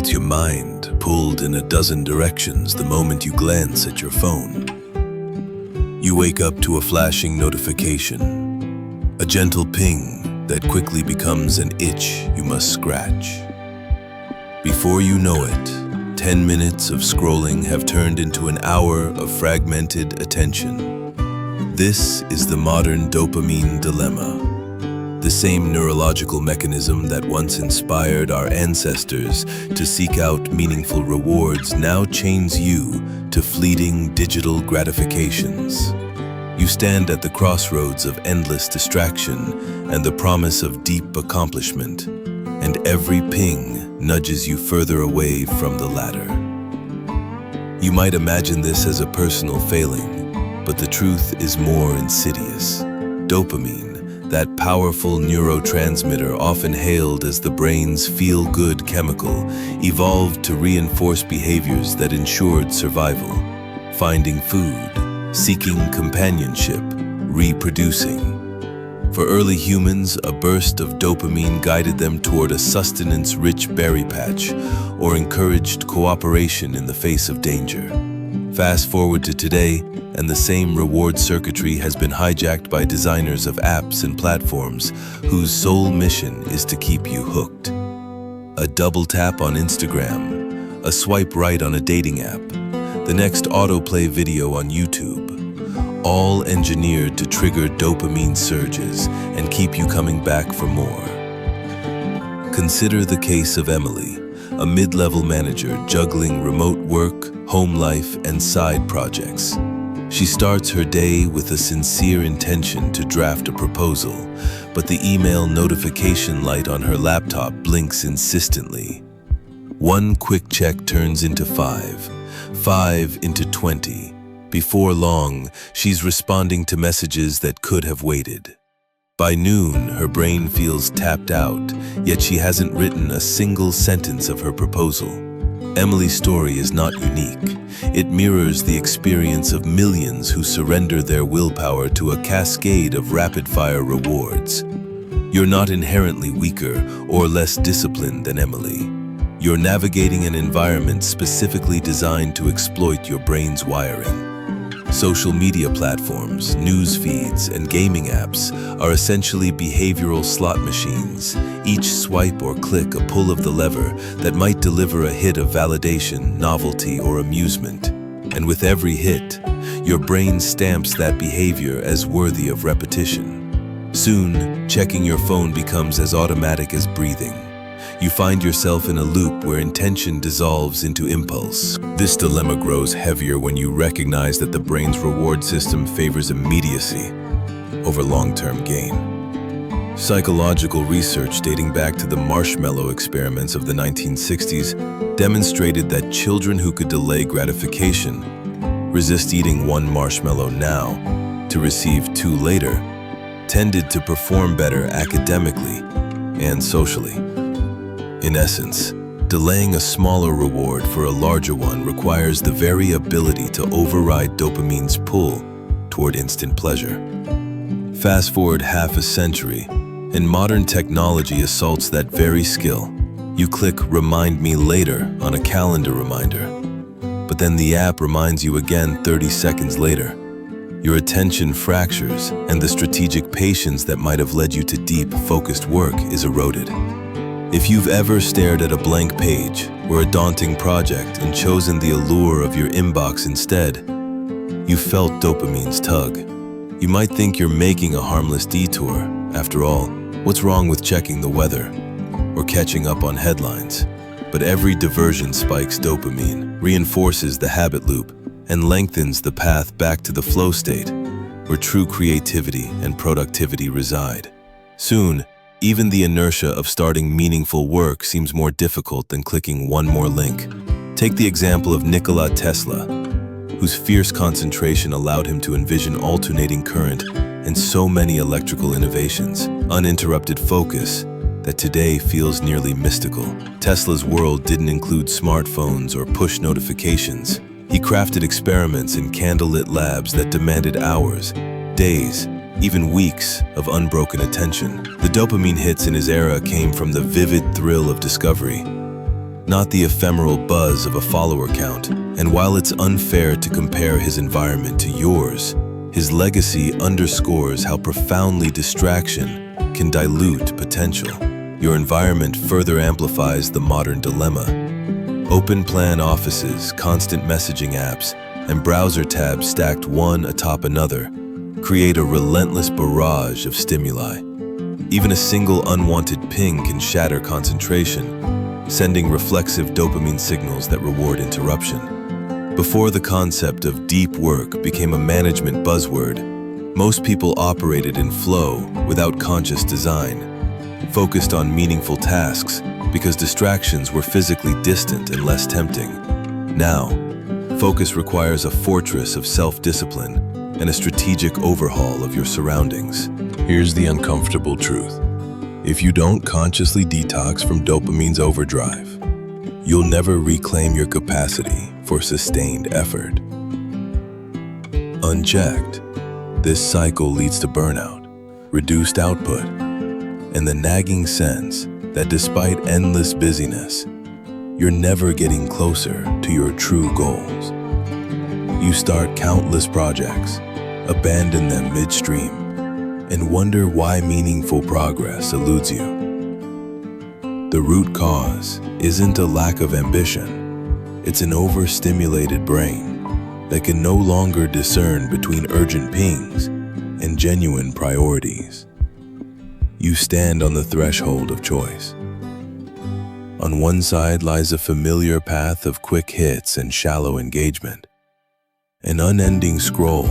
felt your mind pulled in a dozen directions the moment you glance at your phone. You wake up to a flashing notification, a gentle ping that quickly becomes an itch you must scratch. Before you know it, 10 minutes of scrolling have turned into an hour of fragmented attention. This is the modern dopamine dilemma. The same neurological mechanism that once inspired our ancestors to seek out meaningful rewards now chains you to fleeting digital gratifications. You stand at the crossroads of endless distraction and the promise of deep accomplishment, and every ping nudges you further away from the latter. You might imagine this as a personal failing, but the truth is more insidious. Dopamine, that powerful neurotransmitter often hailed as the brain's feel-good chemical, evolved to reinforce behaviors that ensured survival. Finding food, seeking companionship, reproducing. For early humans, a burst of dopamine guided them toward a sustenance-rich berry patch or encouraged cooperation in the face of danger. Fast forward to today, and the same reward circuitry has been hijacked by designers of apps and platforms whose sole mission is to keep you hooked. A double tap on Instagram, a swipe right on a dating app, the next autoplay video on YouTube, all engineered to trigger dopamine surges and keep you coming back for more. Consider the case of Emily, a mid-level manager juggling remote work, home life, and side projects. She starts her day with a sincere intention to draft a proposal, but the email notification light on her laptop blinks insistently. One quick check turns into 5 into 20. Before long, she's responding to messages that could have waited. By noon, her brain feels tapped out, yet she hasn't written a single sentence of her proposal. Emily's story is not unique. It mirrors the experience of millions who surrender their willpower to a cascade of rapid-fire rewards. You're not inherently weaker or less disciplined than Emily. You're navigating an environment specifically designed to exploit your brain's wiring. Social media platforms, news feeds, and gaming apps are essentially behavioral slot machines, each swipe or click a pull of the lever that might deliver a hit of validation, novelty, or amusement. And with every hit, your brain stamps that behavior as worthy of repetition. Soon, checking your phone becomes as automatic as breathing. You find yourself in a loop where intention dissolves into impulse. This dilemma grows heavier when you recognize that the brain's reward system favors immediacy over long-term gain. Psychological research dating back to the marshmallow experiments of the 1960s demonstrated that children who could delay gratification, resist eating one marshmallow now to receive two later, tended to perform better academically and socially. In essence, delaying a smaller reward for a larger one requires the very ability to override dopamine's pull toward instant pleasure. Fast forward half a century, and modern technology assaults that very skill. You click "Remind me later" on a calendar reminder, but then the app reminds you again 30 seconds later. Your attention fractures, and the strategic patience that might have led you to deep, focused work is eroded. If you've ever stared at a blank page or a daunting project and chosen the allure of your inbox instead, you felt dopamine's tug. You might think you're making a harmless detour. After all, what's wrong with checking the weather or catching up on headlines? But every diversion spikes dopamine, reinforces the habit loop, and lengthens the path back to the flow state, where true creativity and productivity reside. Soon, even the inertia of starting meaningful work seems more difficult than clicking one more link. Take the example of Nikola Tesla, whose fierce concentration allowed him to envision alternating current and so many electrical innovations, uninterrupted focus that today feels nearly mystical. Tesla's world didn't include smartphones or push notifications. He crafted experiments in candlelit labs that demanded hours, days, even weeks of unbroken attention. The dopamine hits in his era came from the vivid thrill of discovery, not the ephemeral buzz of a follower count. And while it's unfair to compare his environment to yours, his legacy underscores how profoundly distraction can dilute potential. Your environment further amplifies the modern dilemma. Open-plan offices, constant messaging apps, and browser tabs stacked one atop another create a relentless barrage of stimuli. Even a single unwanted ping can shatter concentration, sending reflexive dopamine signals that reward interruption. Before the concept of deep work became a management buzzword, most people operated in flow without conscious design, focused on meaningful tasks because distractions were physically distant and less tempting. Now, focus requires a fortress of self-discipline and a strategic overhaul of your surroundings. Here's the uncomfortable truth. If you don't consciously detox from dopamine's overdrive, you'll never reclaim your capacity for sustained effort. Unchecked, this cycle leads to burnout, reduced output, and the nagging sense that despite endless busyness, you're never getting closer to your true goals. You start countless projects, abandon them midstream, and wonder why meaningful progress eludes you. The root cause isn't a lack of ambition, it's an overstimulated brain that can no longer discern between urgent pings and genuine priorities. You stand on the threshold of choice. On one side lies a familiar path of quick hits and shallow engagement, an unending scroll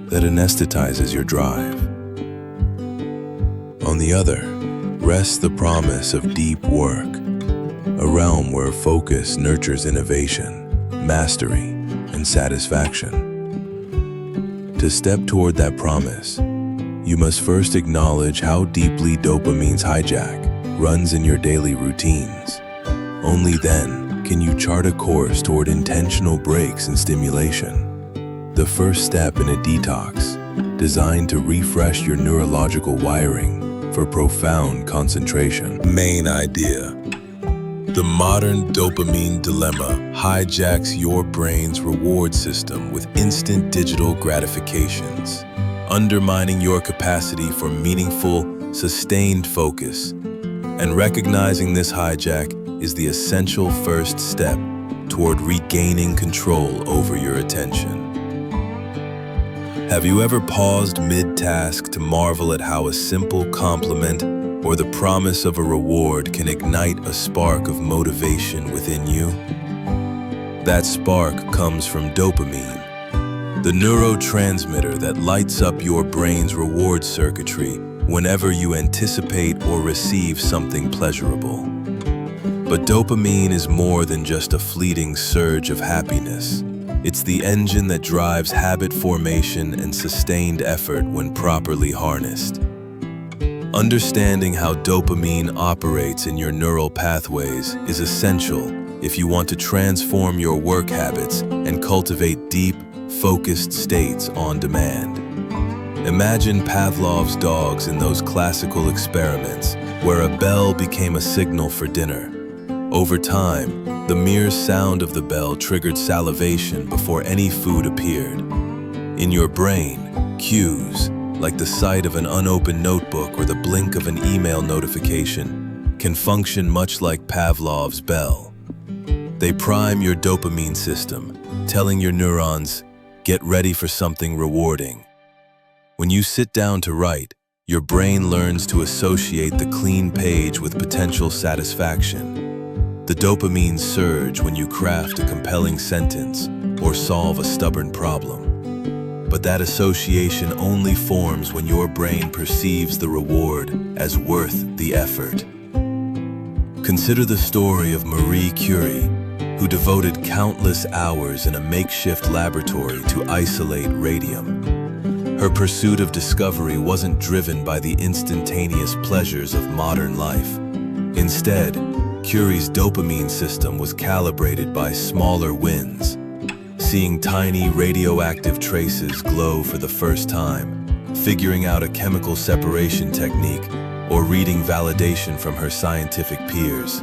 that anesthetizes your drive. On the other rests the promise of deep work, a realm where focus nurtures innovation, mastery, and satisfaction. To step toward that promise, you must first acknowledge how deeply dopamine's hijack runs in your daily routines. Only then can you chart a course toward intentional breaks in stimulation. The first step in a detox, designed to refresh your neurological wiring for profound concentration. Main idea. The modern dopamine dilemma hijacks your brain's reward system with instant digital gratifications, undermining your capacity for meaningful, sustained focus. And recognizing this hijack is the essential first step toward regaining control over your attention. Have you ever paused mid-task to marvel at how a simple compliment or the promise of a reward can ignite a spark of motivation within you? That spark comes from dopamine, the neurotransmitter that lights up your brain's reward circuitry whenever you anticipate or receive something pleasurable. But dopamine is more than just a fleeting surge of happiness. It's the engine that drives habit formation and sustained effort when properly harnessed. Understanding how dopamine operates in your neural pathways is essential if you want to transform your work habits and cultivate deep, focused states on demand. Imagine Pavlov's dogs in those classical experiments where a bell became a signal for dinner. Over time, the mere sound of the bell triggered salivation before any food appeared. In your brain, cues, like the sight of an unopened notebook or the blink of an email notification, can function much like Pavlov's bell. They prime your dopamine system, telling your neurons, "Get ready for something rewarding." When you sit down to write, your brain learns to associate the clean page with potential satisfaction. The dopamine surge when you craft a compelling sentence or solve a stubborn problem. But that association only forms when your brain perceives the reward as worth the effort. Consider the story of Marie Curie, who devoted countless hours in a makeshift laboratory to isolate radium. Her pursuit of discovery wasn't driven by the instantaneous pleasures of modern life. Instead, Curie's dopamine system was calibrated by smaller wins, seeing tiny radioactive traces glow for the first time, figuring out a chemical separation technique, or reading validation from her scientific peers.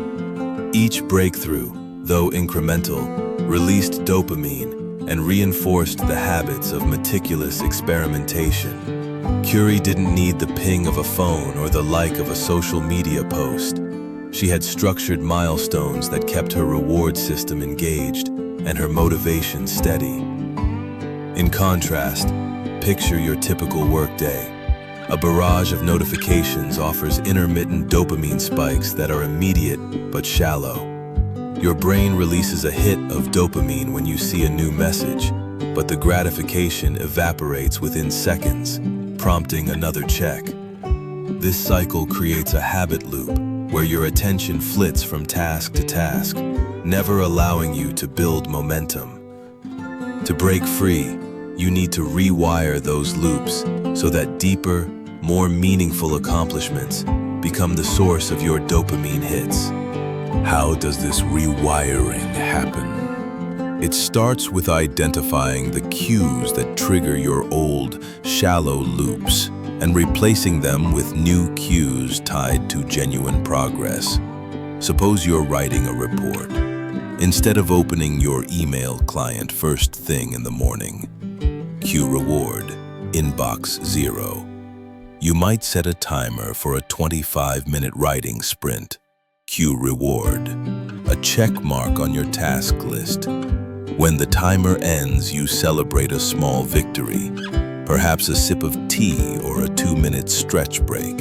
Each breakthrough, though incremental, released dopamine and reinforced the habits of meticulous experimentation. Curie didn't need the ping of a phone or the like of a social media post. She had structured milestones that kept her reward system engaged and her motivation steady. In contrast, picture your typical workday. A barrage of notifications offers intermittent dopamine spikes that are immediate but shallow. Your brain releases a hit of dopamine when you see a new message, but the gratification evaporates within seconds, prompting another check. This cycle creates a habit loop where your attention flits from task to task, never allowing you to build momentum. To break free, you need to rewire those loops so that deeper, more meaningful accomplishments become the source of your dopamine hits. How does this rewiring happen? It starts with identifying the cues that trigger your old, shallow loops and replacing them with new cues tied to genuine progress. Suppose you're writing a report. Instead of opening your email client first thing in the morning, cue reward, inbox 0. You might set a timer for a 25-minute writing sprint. Cue reward, a check mark on your task list. When the timer ends, you celebrate a small victory, perhaps a sip of tea or a 2-minute stretch break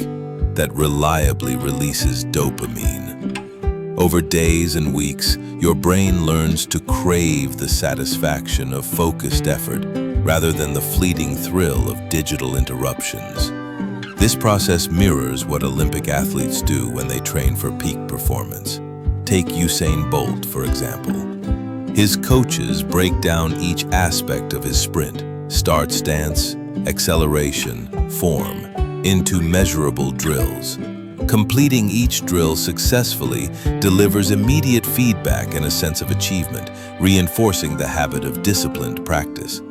that reliably releases dopamine. Over days and weeks, your brain learns to crave the satisfaction of focused effort rather than the fleeting thrill of digital interruptions. This process mirrors what Olympic athletes do when they train for peak performance. Take Usain Bolt, for example. His coaches break down each aspect of his sprint, start stance, acceleration, form, into measurable drills. Completing each drill successfully delivers immediate feedback and a sense of achievement, reinforcing the habit of disciplined practice.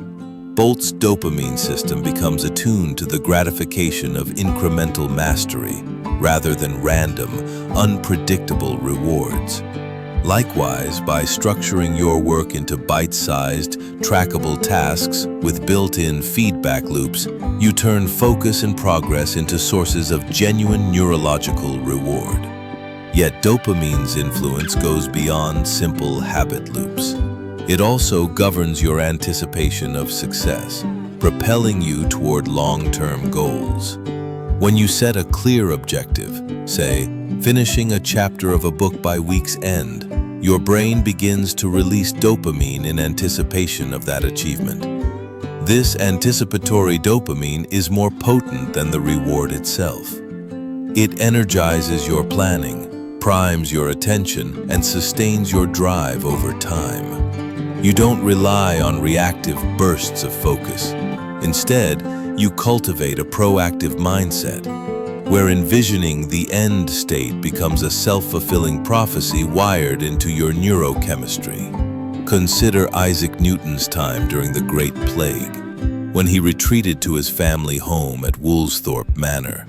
Bolt's dopamine system becomes attuned to the gratification of incremental mastery rather than random, unpredictable rewards. Likewise, by structuring your work into bite-sized, trackable tasks with built-in feedback loops, you turn focus and progress into sources of genuine neurological reward. Yet dopamine's influence goes beyond simple habit loops. It also governs your anticipation of success, propelling you toward long-term goals. When you set a clear objective, say, finishing a chapter of a book by week's end, your brain begins to release dopamine in anticipation of that achievement. This anticipatory dopamine is more potent than the reward itself. It energizes your planning, primes your attention, and sustains your drive over time. You don't rely on reactive bursts of focus. Instead, you cultivate a proactive mindset, where envisioning the end state becomes a self-fulfilling prophecy wired into your neurochemistry. Consider Isaac Newton's time during the Great Plague, when he retreated to his family home at Woolsthorpe Manor.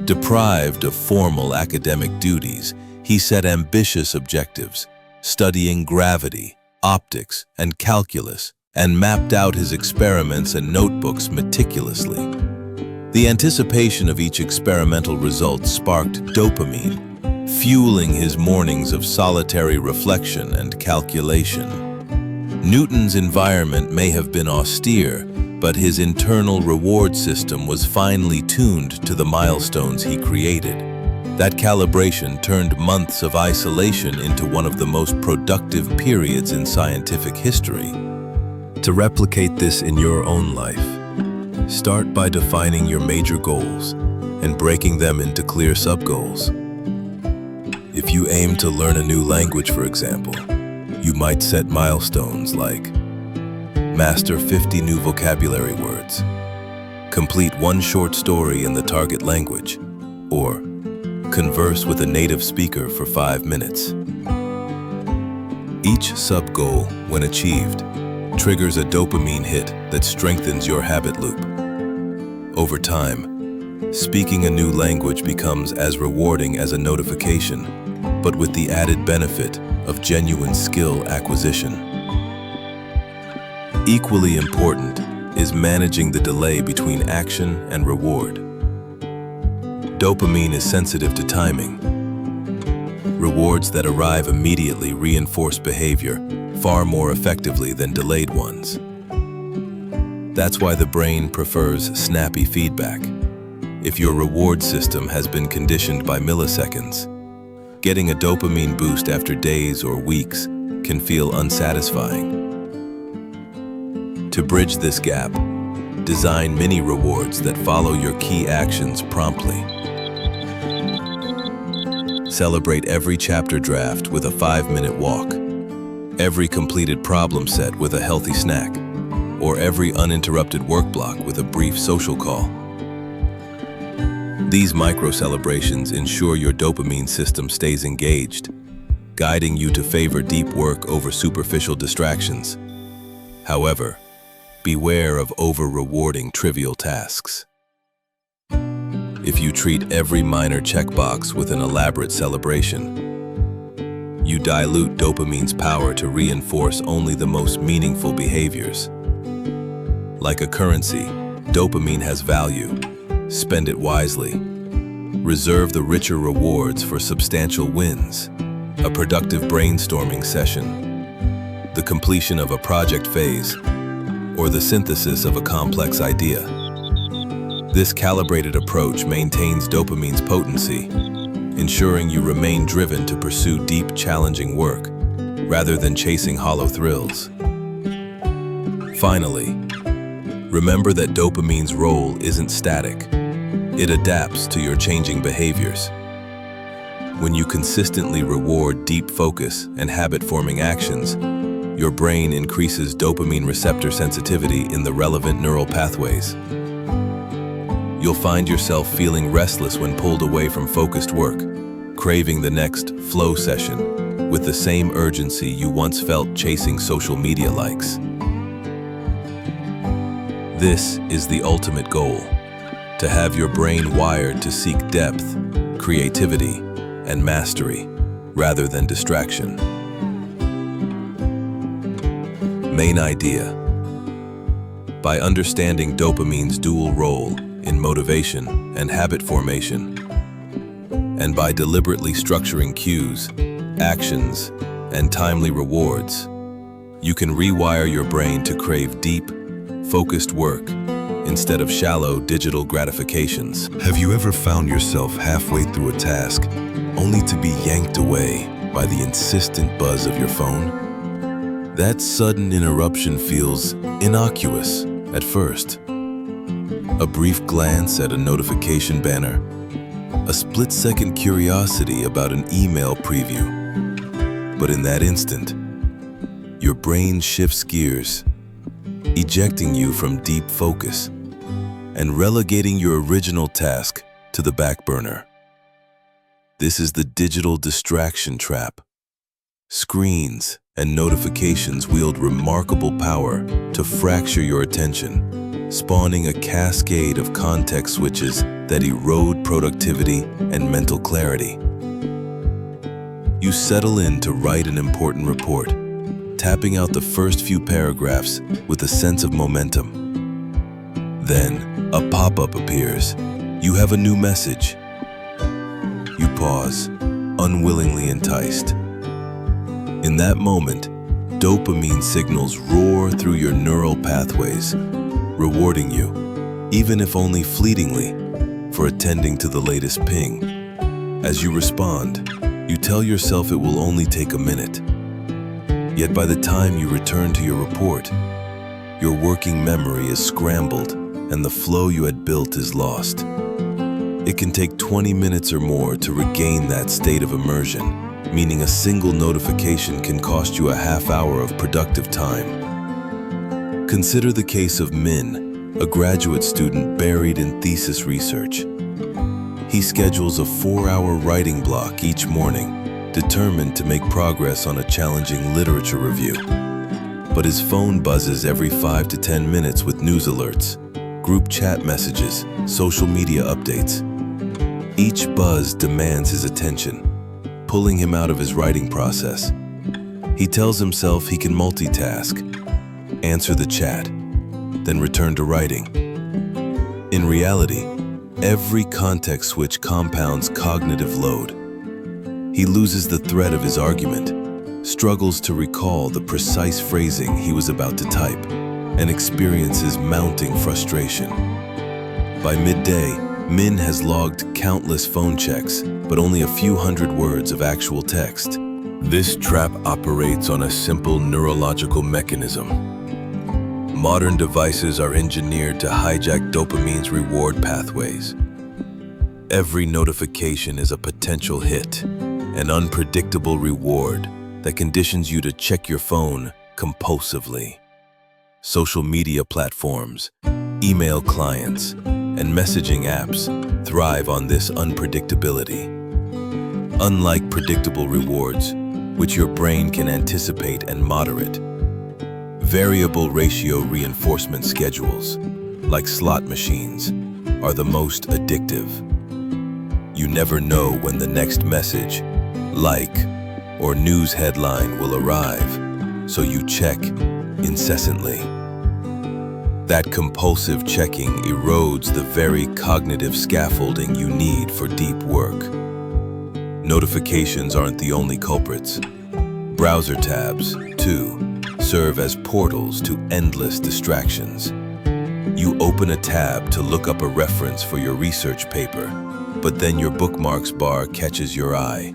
Deprived of formal academic duties, he set ambitious objectives, studying gravity, optics, and calculus, and mapped out his experiments and notebooks meticulously. The anticipation of each experimental result sparked dopamine, fueling his mornings of solitary reflection and calculation. Newton's environment may have been austere, but his internal reward system was finely tuned to the milestones he created. That calibration turned months of isolation into one of the most productive periods in scientific history. To replicate this in your own life, start by defining your major goals and breaking them into clear sub-goals. If you aim to learn a new language, for example, you might set milestones like master 50 new vocabulary words, complete one short story in the target language, or converse with a native speaker for 5 minutes. Each sub-goal, when achieved, triggers a dopamine hit that strengthens your habit loop. Over time, speaking a new language becomes as rewarding as a notification, but with the added benefit of genuine skill acquisition. Equally important is managing the delay between action and reward. Dopamine is sensitive to timing. Rewards that arrive immediately reinforce behavior far more effectively than delayed ones. That's why the brain prefers snappy feedback. If your reward system has been conditioned by milliseconds, getting a dopamine boost after days or weeks can feel unsatisfying. To bridge this gap, design mini rewards that follow your key actions promptly. Celebrate every chapter draft with a 5-minute walk, every completed problem set with a healthy snack, or every uninterrupted work block with a brief social call. These micro-celebrations ensure your dopamine system stays engaged, guiding you to favor deep work over superficial distractions. However, beware of over-rewarding trivial tasks. If you treat every minor checkbox with an elaborate celebration, you dilute dopamine's power to reinforce only the most meaningful behaviors. Like a currency, dopamine has value. Spend it wisely. Reserve the richer rewards for substantial wins, a productive brainstorming session, the completion of a project phase, or the synthesis of a complex idea. This calibrated approach maintains dopamine's potency, ensuring you remain driven to pursue deep, challenging work, rather than chasing hollow thrills. Finally, remember that dopamine's role isn't static. It adapts to your changing behaviors. When you consistently reward deep focus and habit-forming actions, your brain increases dopamine receptor sensitivity in the relevant neural pathways. You'll find yourself feeling restless when pulled away from focused work, craving the next flow session with the same urgency you once felt chasing social media likes. This is the ultimate goal, to have your brain wired to seek depth, creativity, and mastery, rather than distraction. Main idea: by understanding dopamine's dual role in motivation and habit formation, and by deliberately structuring cues, actions, and timely rewards, you can rewire your brain to crave deep, focused work instead of shallow digital gratifications. Have you ever found yourself halfway through a task only to be yanked away by the insistent buzz of your phone? That sudden interruption feels innocuous at first. A brief glance at a notification banner, a split-second curiosity about an email preview. But in that instant, your brain shifts gears, ejecting you from deep focus and relegating your original task to the back burner. This is the digital distraction trap. Screens and notifications wield remarkable power to fracture your attention, spawning a cascade of context switches that erode productivity and mental clarity. You settle in to write an important report, tapping out the first few paragraphs with a sense of momentum. Then, a pop-up appears. You have a new message. You pause, unwillingly enticed. In that moment, dopamine signals roar through your neural pathways, rewarding you, even if only fleetingly, for attending to the latest ping. As you respond, you tell yourself it will only take a minute. Yet by the time you return to your report, your working memory is scrambled and the flow you had built is lost. It can take 20 minutes or more to regain that state of immersion, meaning a single notification can cost you a half hour of productive time. Consider the case of Min, a graduate student buried in thesis research. He schedules a 4-hour writing block each morning, determined to make progress on a challenging literature review. But his phone buzzes every 5 to 10 minutes with news alerts, group chat messages, social media updates. Each buzz demands his attention, pulling him out of his writing process. He tells himself he can multitask, answer the chat, then return to writing. In reality, every context switch compounds cognitive load. He loses the thread of his argument, struggles to recall the precise phrasing he was about to type, and experiences mounting frustration. By midday, Min has logged countless phone checks, but only a few hundred words of actual text. This trap operates on a simple neurological mechanism. Modern devices are engineered to hijack dopamine's reward pathways. Every notification is a potential hit, an unpredictable reward that conditions you to check your phone compulsively. Social media platforms, email clients, and messaging apps thrive on this unpredictability. Unlike predictable rewards, which your brain can anticipate and moderate, variable ratio reinforcement schedules, like slot machines, are the most addictive. You never know when the next message, like, or news headline will arrive, so you check incessantly. That compulsive checking erodes the very cognitive scaffolding you need for deep work. Notifications aren't the only culprits. Browser tabs, too, serve as portals to endless distractions. You open a tab to look up a reference for your research paper, but then your bookmarks bar catches your eye.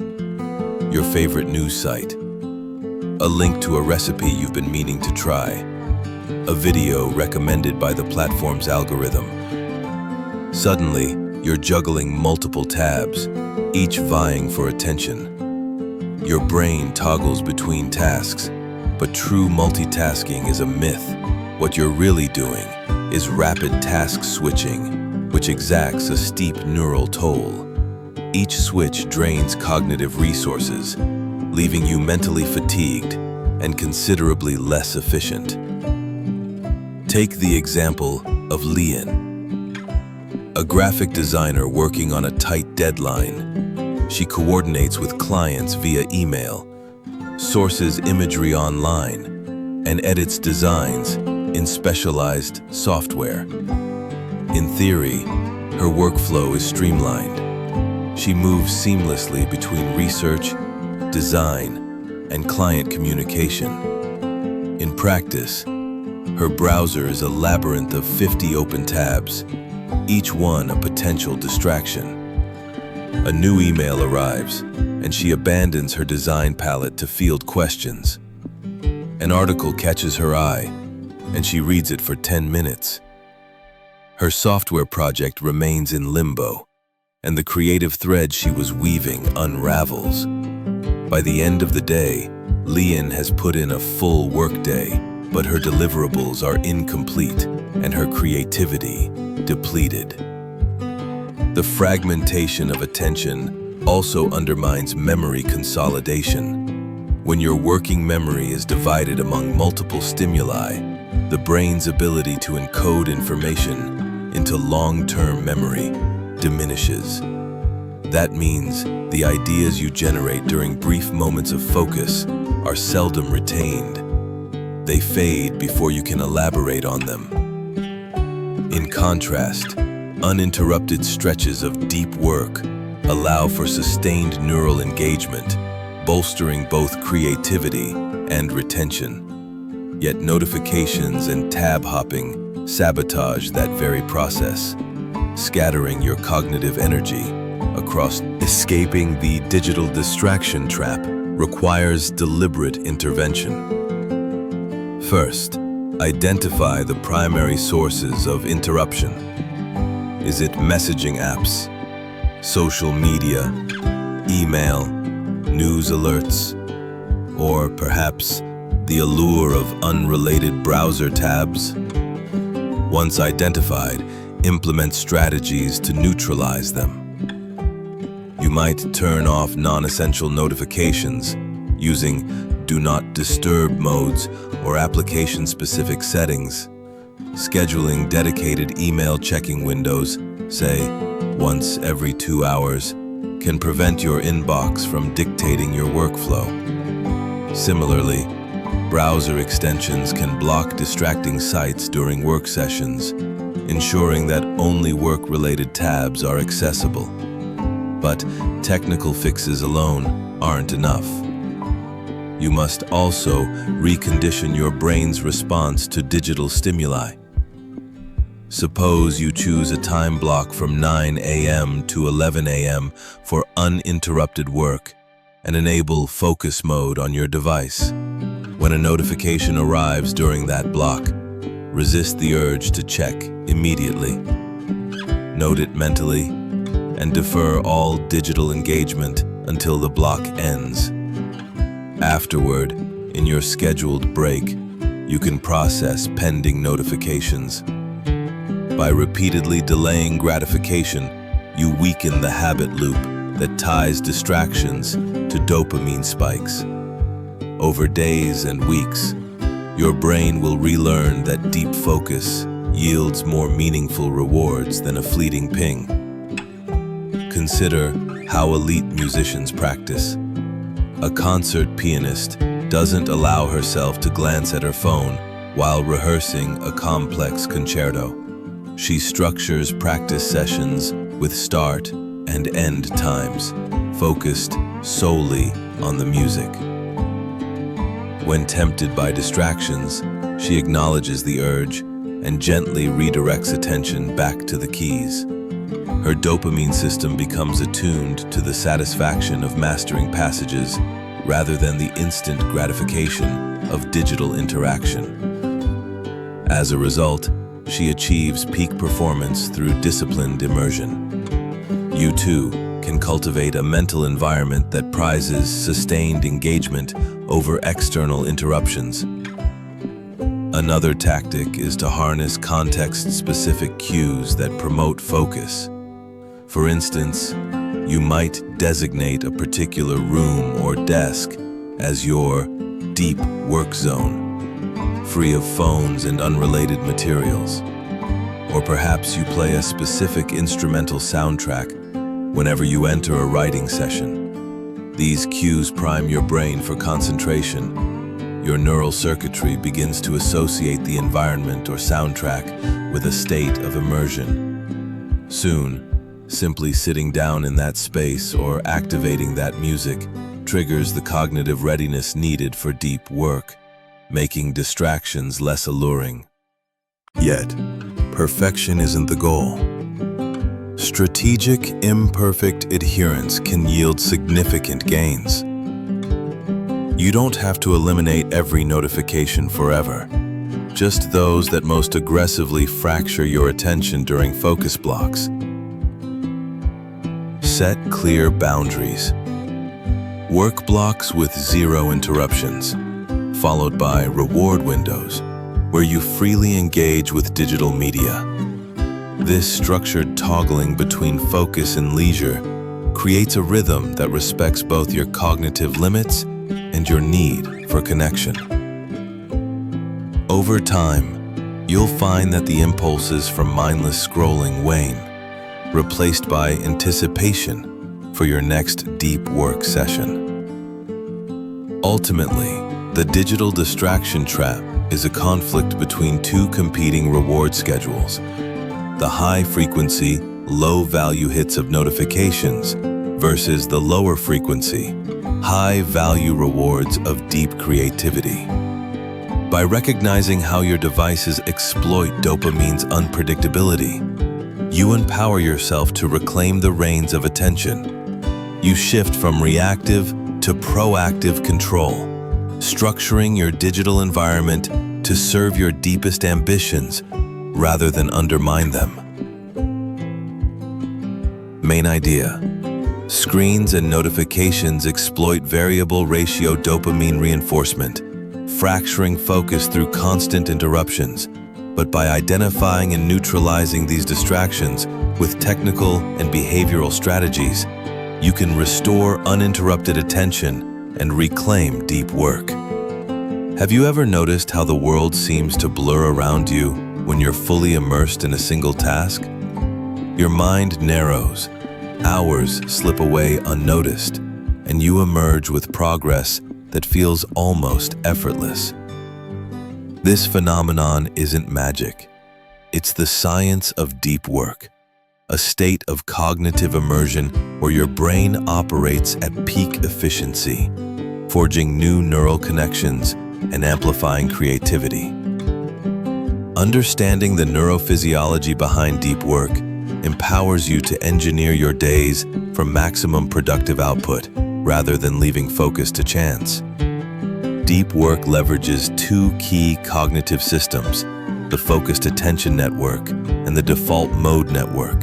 Your favorite news site, a link to a recipe you've been meaning to try, a video recommended by the platform's algorithm. Suddenly, you're juggling multiple tabs, each vying for attention. Your brain toggles between tasks, but true multitasking is a myth. What you're really doing is rapid task switching, which exacts a steep neural toll. Each switch drains cognitive resources, leaving you mentally fatigued and considerably less efficient. Take the example of Lian, a graphic designer working on a tight deadline. She coordinates with clients via email, sources imagery online, and edits designs in specialized software. In theory, her workflow is streamlined. She moves seamlessly between research, design, and client communication. In practice, her browser is a labyrinth of 50 open tabs, each one a potential distraction. A new email arrives, and she abandons her design palette to field questions. An article catches her eye, and she reads it for 10 minutes. Her software project remains in limbo, and the creative thread she was weaving unravels. By the end of the day, Lian has put in a full workday, but her deliverables are incomplete and her creativity depleted. The fragmentation of attention also undermines memory consolidation. When your working memory is divided among multiple stimuli, the brain's ability to encode information into long-term memory diminishes. That means the ideas you generate during brief moments of focus are seldom retained. They fade before you can elaborate on them. In contrast, uninterrupted stretches of deep work allow for sustained neural engagement, bolstering both creativity and retention. Yet notifications and tab hopping sabotage that very process, scattering your cognitive energy across. Escaping the digital distraction trap requires deliberate intervention. First, identify the primary sources of interruption. Is it messaging apps, social media, email, news alerts, or perhaps the allure of unrelated browser tabs? Once identified, implement strategies to neutralize them. You might turn off non-essential notifications using Do Not Disturb modes or application-specific settings. Scheduling dedicated email checking windows, say once every 2 hours, can prevent your inbox from dictating your workflow. Similarly, browser extensions can block distracting sites during work sessions, ensuring that only work-related tabs are accessible. But technical fixes alone aren't enough. You must also recondition your brain's response to digital stimuli. Suppose you choose a time block from 9 a.m. to 11 a.m. for uninterrupted work and enable focus mode on your device. When a notification arrives during that block, resist the urge to check immediately. Note it mentally and defer all digital engagement until the block ends. Afterward, in your scheduled break, you can process pending notifications. By repeatedly delaying gratification, you weaken the habit loop that ties distractions to dopamine spikes. Over days and weeks, your brain will relearn that deep focus yields more meaningful rewards than a fleeting ping. Consider how elite musicians practice. A concert pianist doesn't allow herself to glance at her phone while rehearsing a complex concerto. She structures practice sessions with start and end times, focused solely on the music. When tempted by distractions, she acknowledges the urge and gently redirects attention back to the keys. Her dopamine system becomes attuned to the satisfaction of mastering passages rather than the instant gratification of digital interaction. As a result, she achieves peak performance through disciplined immersion. You too can cultivate a mental environment that prizes sustained engagement over external interruptions. Another tactic is to harness context-specific cues that promote focus. For instance, you might designate a particular room or desk as your deep work zone, free of phones and unrelated materials. Or perhaps you play a specific instrumental soundtrack whenever you enter a writing session. These cues prime your brain for concentration. Your neural circuitry begins to associate the environment or soundtrack with a state of immersion. Soon, simply sitting down in that space or activating that music triggers the cognitive readiness needed for deep work, making distractions less alluring. Yet, perfection isn't the goal. Strategic, imperfect adherence can yield significant gains. You don't have to eliminate every notification forever, just those that most aggressively fracture your attention during focus blocks. Set clear boundaries. Work blocks with 0 interruptions, followed by reward windows, where you freely engage with digital media. This structured toggling between focus and leisure creates a rhythm that respects both your cognitive limits and your need for connection. Over time, you'll find that the impulses from mindless scrolling wane, replaced by anticipation for your next deep work session. Ultimately, the digital distraction trap is a conflict between two competing reward schedules: the high-frequency, low-value hits of notifications versus the lower-frequency, high-value rewards of deep creativity. By recognizing how your devices exploit dopamine's unpredictability, you empower yourself to reclaim the reins of attention. You shift from reactive to proactive control, structuring your digital environment to serve your deepest ambitions rather than undermine them. Main idea: screens and notifications exploit variable ratio dopamine reinforcement, fracturing focus through constant interruptions. But by identifying and neutralizing these distractions with technical and behavioral strategies, you can restore uninterrupted attention and reclaim deep work. Have you ever noticed how the world seems to blur around you when you're fully immersed in a single task? Your mind narrows, Hours slip away unnoticed, and you emerge with progress that feels almost effortless. This phenomenon isn't magic. It's the science of deep work, a state of cognitive immersion where your brain operates at peak efficiency, forging new neural connections and amplifying creativity. Understanding the neurophysiology behind deep work empowers you to engineer your days for maximum productive output rather than leaving focus to chance. Deep work leverages two key cognitive systems, the focused attention network and the default mode network.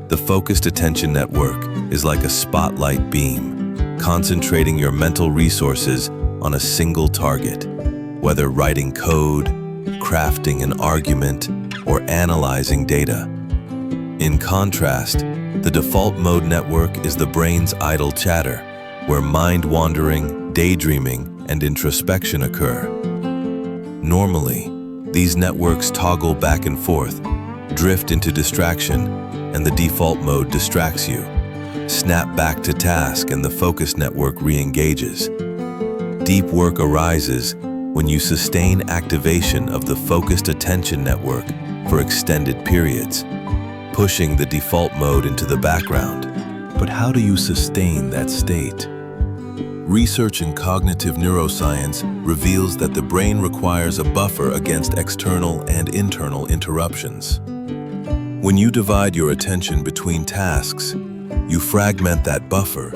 The focused attention network is like a spotlight beam, concentrating your mental resources on a single target, whether writing code, crafting an argument, or analyzing data. In contrast, the default mode network is the brain's idle chatter, where mind-wandering, daydreaming, and introspection occur. Normally, these networks toggle back and forth, drift into distraction, and the default mode distracts you. Snap back to task and the focus network re-engages. Deep work arises when you sustain activation of the focused attention network for extended periods, pushing the default mode into the background. But how do you sustain that state? Research in cognitive neuroscience reveals that the brain requires a buffer against external and internal interruptions. When you divide your attention between tasks, you fragment that buffer,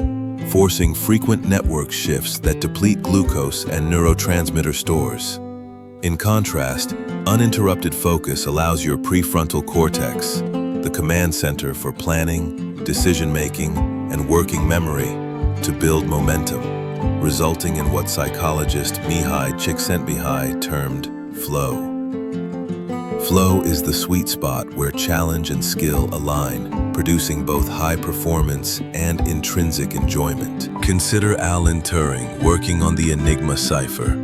forcing frequent network shifts that deplete glucose and neurotransmitter stores. In contrast, uninterrupted focus allows your prefrontal cortex, the command center for planning, decision-making, and working memory, to build momentum, resulting in what psychologist Mihai Csikszentmihalyi termed flow. Flow is the sweet spot where challenge and skill align, producing both high performance and intrinsic enjoyment. Consider Alan Turing working on the Enigma cipher.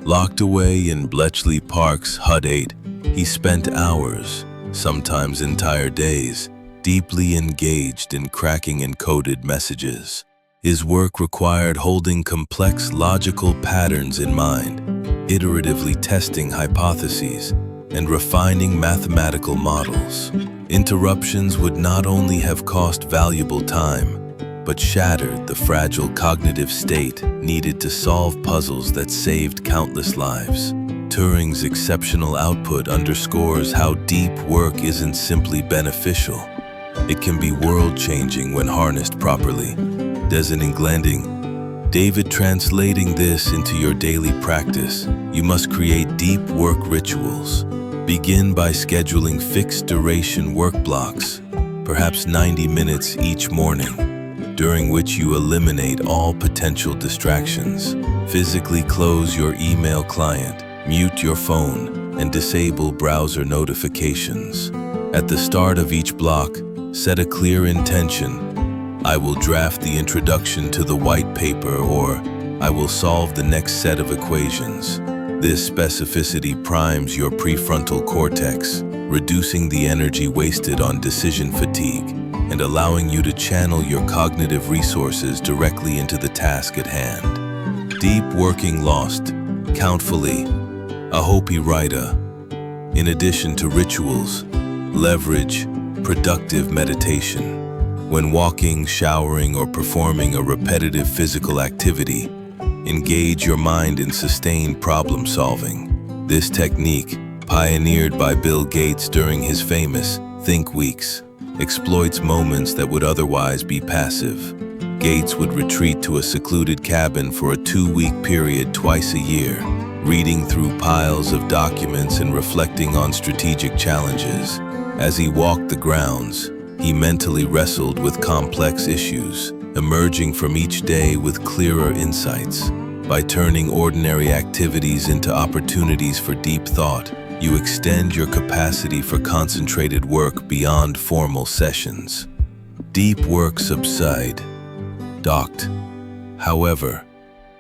Locked away in Bletchley Park's HUD 8, he spent hours, sometimes entire days, deeply engaged in cracking encoded messages. His work required holding complex logical patterns in mind, iteratively testing hypotheses, and refining mathematical models. Interruptions would not only have cost valuable time, but shattered the fragile cognitive state needed to solve puzzles that saved countless lives. Turing's exceptional output underscores how deep work isn't simply beneficial. It can be world-changing when harnessed properly. Designing Glending, David, translating this into your daily practice, you must create deep work rituals. Begin by scheduling fixed duration work blocks, perhaps 90 minutes each morning, during which you eliminate all potential distractions. Physically close your email client, mute your phone, and disable browser notifications. At the start of each block, set a clear intention. I will draft the introduction to the white paper, or I will solve the next set of equations. This specificity primes your prefrontal cortex, reducing the energy wasted on decision fatigue and allowing you to channel your cognitive resources directly into the task at hand. Deep working lost, countfully, a Hopi writer. In addition to rituals, leverage productive meditation. When walking, showering, or performing a repetitive physical activity, engage your mind in sustained problem solving. This technique, pioneered by Bill Gates during his famous Think Weeks, exploits moments that would otherwise be passive. Gates would retreat to a secluded cabin for a 2-week period twice a year, reading through piles of documents and reflecting on strategic challenges. As he walked the grounds, he mentally wrestled with complex issues, emerging from each day with clearer insights. By turning ordinary activities into opportunities for deep thought, you extend your capacity for concentrated work beyond formal sessions. Deep work subside, docked. However,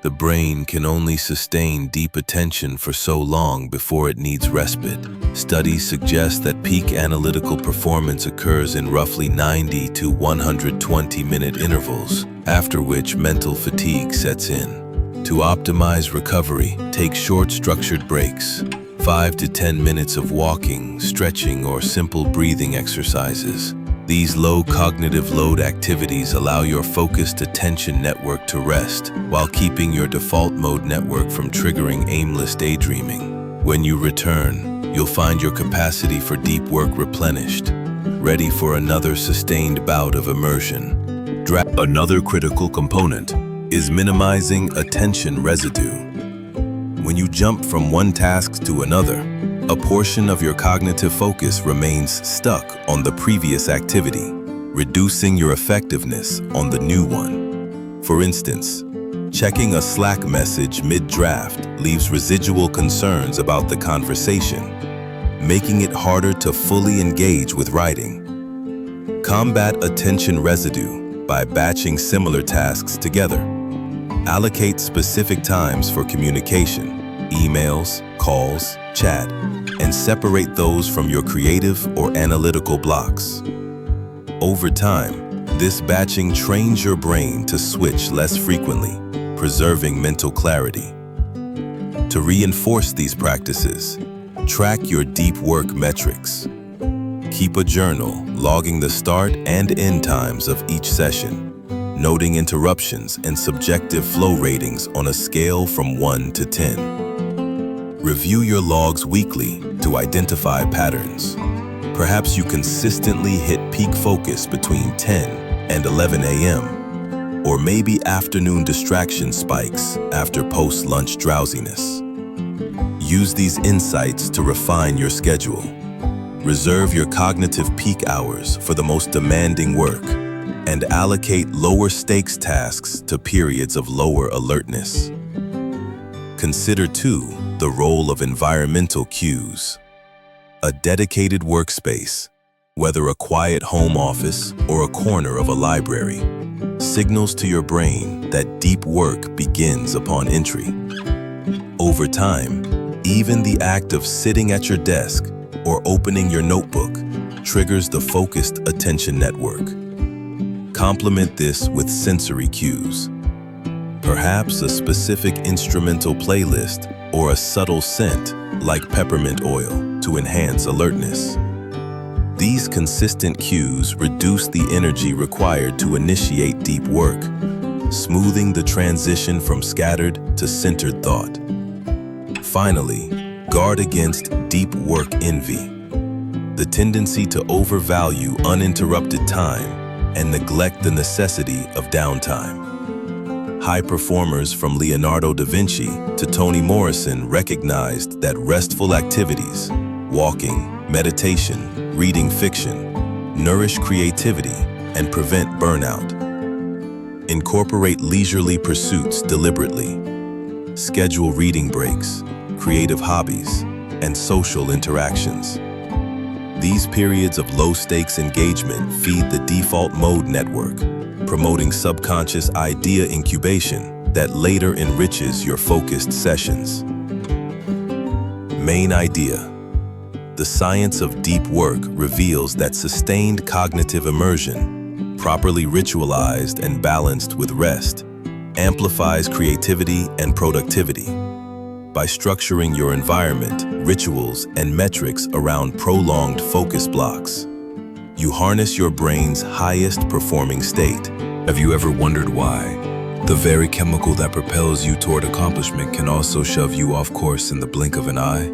The brain can only sustain deep attention for so long before it needs respite. Studies suggest that peak analytical performance occurs in roughly 90 to 120-minute intervals, after which mental fatigue sets in. To optimize recovery, take short, structured breaks. 5 to 10 minutes of walking, stretching, or simple breathing exercises. These low cognitive load activities allow your focused attention network to rest while keeping your default mode network from triggering aimless daydreaming. When you return, you'll find your capacity for deep work replenished, ready for another sustained bout of immersion. Another critical component is minimizing attention residue. When you jump from one task to another, a portion of your cognitive focus remains stuck on the previous activity, reducing your effectiveness on the new one. For instance, checking a Slack message mid-draft leaves residual concerns about the conversation, making it harder to fully engage with writing. Combat attention residue by batching similar tasks together. Allocate specific times for communication, emails, calls, chat, and separate those from your creative or analytical blocks. Over time, this batching trains your brain to switch less frequently, preserving mental clarity. To reinforce these practices, track your deep work metrics. Keep a journal logging the start and end times of each session, noting interruptions and subjective flow ratings on a scale from 1 to 10. Review your logs weekly to identify patterns. Perhaps you consistently hit peak focus between 10 and 11 a.m., or maybe afternoon distraction spikes after post-lunch drowsiness. Use these insights to refine your schedule. Reserve your cognitive peak hours for the most demanding work, and allocate lower stakes tasks to periods of lower alertness. Consider, too, the role of environmental cues. A dedicated workspace, whether a quiet home office or a corner of a library, signals to your brain that deep work begins upon entry. Over time, even the act of sitting at your desk or opening your notebook triggers the focused attention network. Complement this with sensory cues. Perhaps a specific instrumental playlist or a subtle scent like peppermint oil to enhance alertness. These consistent cues reduce the energy required to initiate deep work, smoothing the transition from scattered to centered thought. Finally, guard against deep work envy, the tendency to overvalue uninterrupted time and neglect the necessity of downtime. High performers from Leonardo da Vinci to Toni Morrison recognized that restful activities, walking, meditation, reading fiction, nourish creativity and prevent burnout. Incorporate leisurely pursuits deliberately. Schedule reading breaks, creative hobbies, and social interactions. These periods of low-stakes engagement feed the default mode network, promoting subconscious idea incubation that later enriches your focused sessions. Main idea: the science of deep work reveals that sustained cognitive immersion, properly ritualized and balanced with rest, amplifies creativity and productivity. By structuring your environment, rituals, and metrics around prolonged focus blocks, you harness your brain's highest performing state. Have you ever wondered why? The very chemical that propels you toward accomplishment can also shove you off course in the blink of an eye.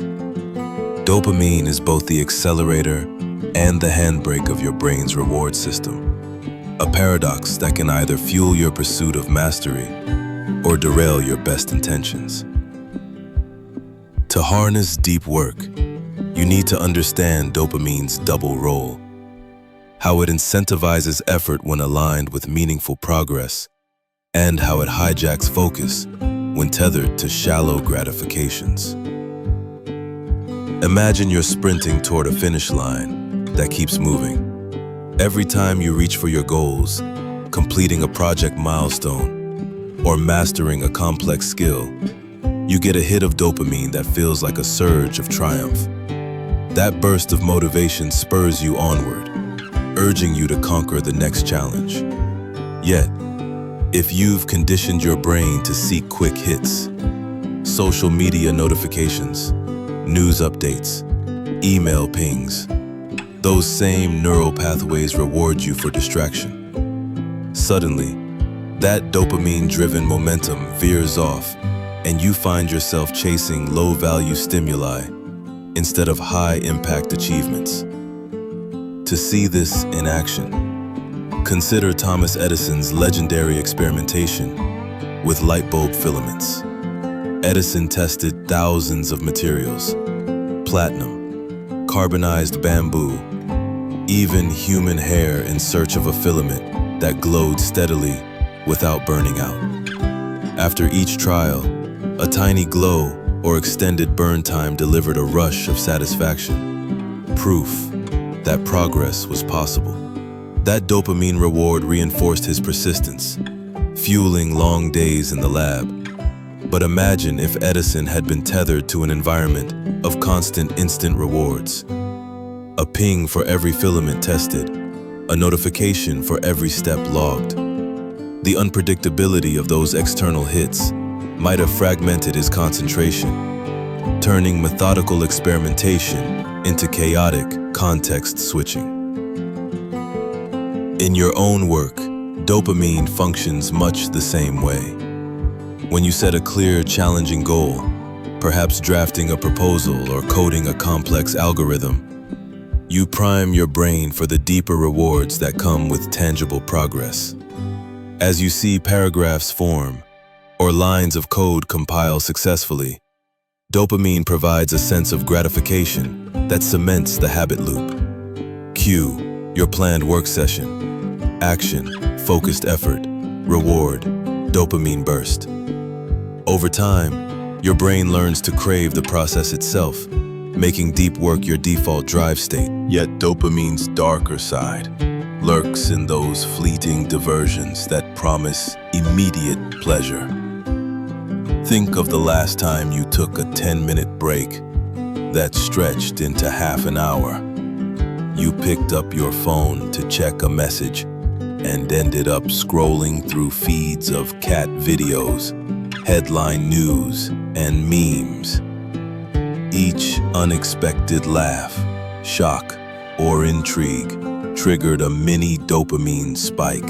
Dopamine is both the accelerator and the handbrake of your brain's reward system, a paradox that can either fuel your pursuit of mastery or derail your best intentions. To harness deep work, you need to understand dopamine's double role, how it incentivizes effort when aligned with meaningful progress, and how it hijacks focus when tethered to shallow gratifications. Imagine you're sprinting toward a finish line that keeps moving. Every time you reach for your goals, completing a project milestone, or mastering a complex skill, you get a hit of dopamine that feels like a surge of triumph. That burst of motivation spurs you onward, urging you to conquer the next challenge. Yet, if you've conditioned your brain to seek quick hits, social media notifications, news updates, email pings, those same neural pathways reward you for distraction. Suddenly, that dopamine-driven momentum veers off, and you find yourself chasing low-value stimuli instead of high-impact achievements. To see this in action, consider Thomas Edison's legendary experimentation with light bulb filaments. Edison tested thousands of materials: platinum, carbonized bamboo, even human hair in search of a filament that glowed steadily without burning out. After each trial, a tiny glow or extended burn time delivered a rush of satisfaction, proof that progress was possible. That dopamine reward reinforced his persistence, fueling long days in the lab. But imagine if Edison had been tethered to an environment of constant instant rewards. A ping for every filament tested, a notification for every step logged. The unpredictability of those external hits might have fragmented his concentration, turning methodical experimentation into chaotic context switching. In your own work, dopamine functions much the same way. When you set a clear, challenging goal, perhaps drafting a proposal or coding a complex algorithm, you prime your brain for the deeper rewards that come with tangible progress. As you see paragraphs form or lines of code compile successfully, dopamine provides a sense of gratification that cements the habit loop. Cue your planned work session. Action, focused effort, reward, dopamine burst. Over time, your brain learns to crave the process itself, making deep work your default drive state. Yet dopamine's darker side lurks in those fleeting diversions that promise immediate pleasure. Think of the last time you took a 10-minute break that stretched into half an hour. You picked up your phone to check a message and ended up scrolling through feeds of cat videos, headline news, and memes. Each unexpected laugh, shock, or intrigue triggered a mini dopamine spike,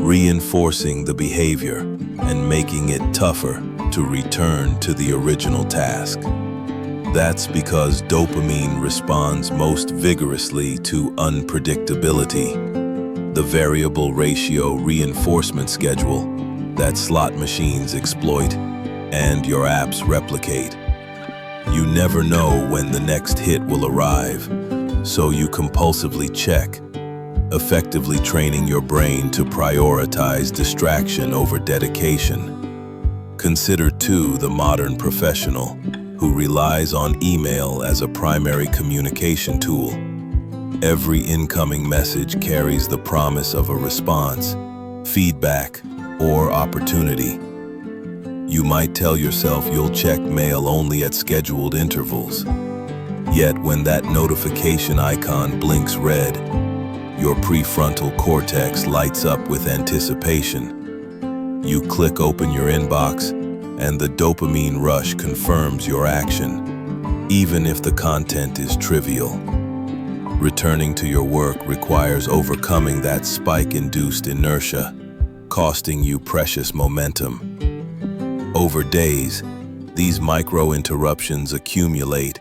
reinforcing the behavior and making it tougher to return to the original task. That's because dopamine responds most vigorously to unpredictability, the variable ratio reinforcement schedule that slot machines exploit and your apps replicate. You never know when the next hit will arrive, so you compulsively check, effectively training your brain to prioritize distraction over dedication. Consider, too, the modern professional who relies on email as a primary communication tool. Every incoming message carries the promise of a response, feedback, or opportunity. You might tell yourself you'll check mail only at scheduled intervals. Yet when that notification icon blinks red, your prefrontal cortex lights up with anticipation. You click open your inbox, and the dopamine rush confirms your action, even if the content is trivial. Returning to your work requires overcoming that spike-induced inertia, costing you precious momentum. Over days, these micro-interruptions accumulate,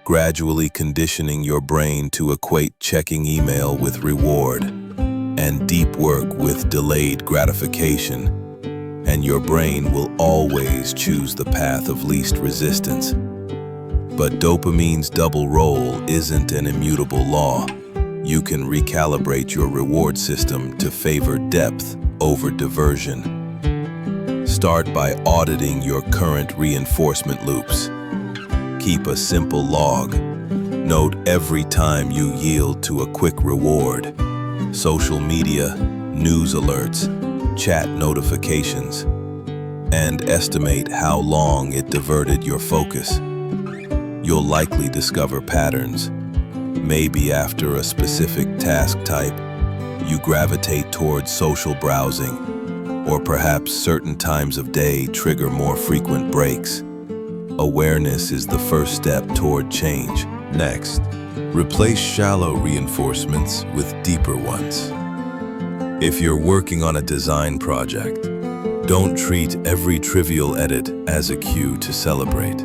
gradually conditioning your brain to equate checking email with reward and deep work with delayed gratification, and your brain will always choose the path of least resistance. But dopamine's double role isn't an immutable law. You can recalibrate your reward system to favor depth over diversion. Start by auditing your current reinforcement loops. Keep a simple log. Note every time you yield to a quick reward. Social media, news alerts, chat notifications, and estimate how long it diverted your focus. You'll likely discover patterns. Maybe after a specific task type, you gravitate towards social browsing, or perhaps certain times of day trigger more frequent breaks. Awareness is the first step toward change. Next, replace shallow reinforcements with deeper ones. If you're working on a design project, don't treat every trivial edit as a cue to celebrate.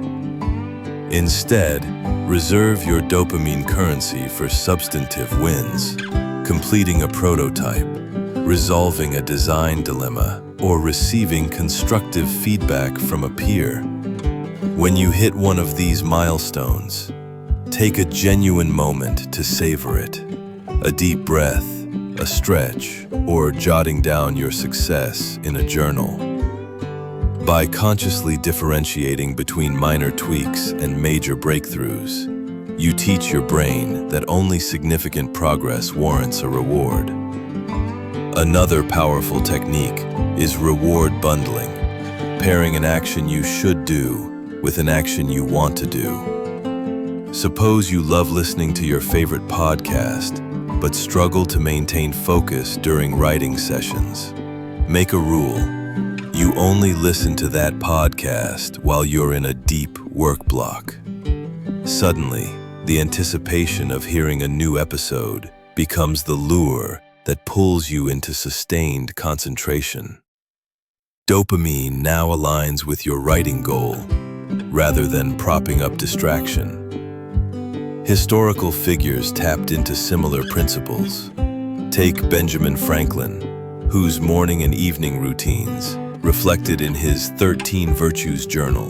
Instead, reserve your dopamine currency for substantive wins, completing a prototype, resolving a design dilemma, or receiving constructive feedback from a peer. When you hit one of these milestones, take a genuine moment to savor it. A deep breath, a stretch, or jotting down your success in a journal. By consciously differentiating between minor tweaks and major breakthroughs, you teach your brain that only significant progress warrants a reward. Another powerful technique is reward bundling, pairing an action you should do with an action you want to do. Suppose you love listening to your favorite podcast, but struggle to maintain focus during writing sessions. Make a rule. You only listen to that podcast while you're in a deep work block. Suddenly, the anticipation of hearing a new episode becomes the lure that pulls you into sustained concentration. Dopamine now aligns with your writing goal, rather than propping up distraction. Historical figures tapped into similar principles. Take Benjamin Franklin, whose morning and evening routines, reflected in his 13 Virtues Journal,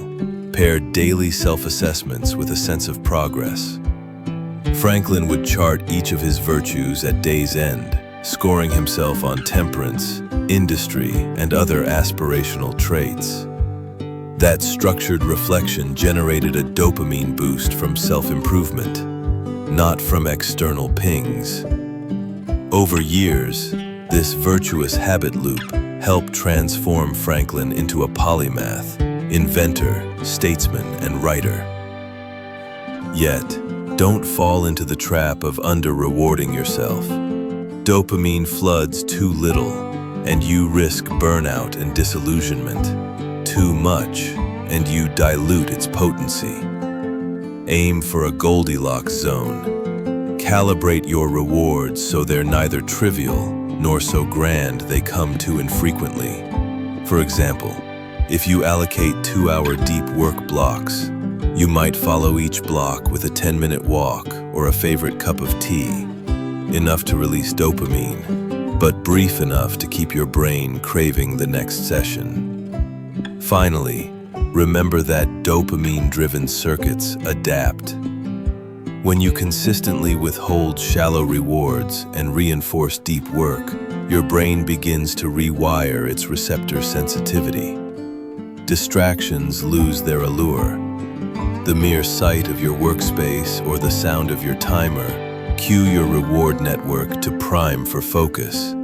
paired daily self-assessments with a sense of progress. Franklin would chart each of his virtues at day's end, scoring himself on temperance, industry, and other aspirational traits. That structured reflection generated a dopamine boost from self-improvement, not from external pings. Over years, this virtuous habit loop helped transform Franklin into a polymath, inventor, statesman, and writer. Yet, don't fall into the trap of under-rewarding yourself. Dopamine floods too little, and you risk burnout and disillusionment. Too much, and you dilute its potency. Aim for a Goldilocks zone. Calibrate your rewards so they're neither trivial nor so grand they come too infrequently. For example, if you allocate 2-hour deep work blocks, you might follow each block with a 10-minute walk or a favorite cup of tea, enough to release dopamine, but brief enough to keep your brain craving the next session. Finally, remember that dopamine-driven circuits adapt. When you consistently withhold shallow rewards and reinforce deep work, your brain begins to rewire its receptor sensitivity. Distractions lose their allure. The mere sight of your workspace or the sound of your timer cue your reward network to prime for focus.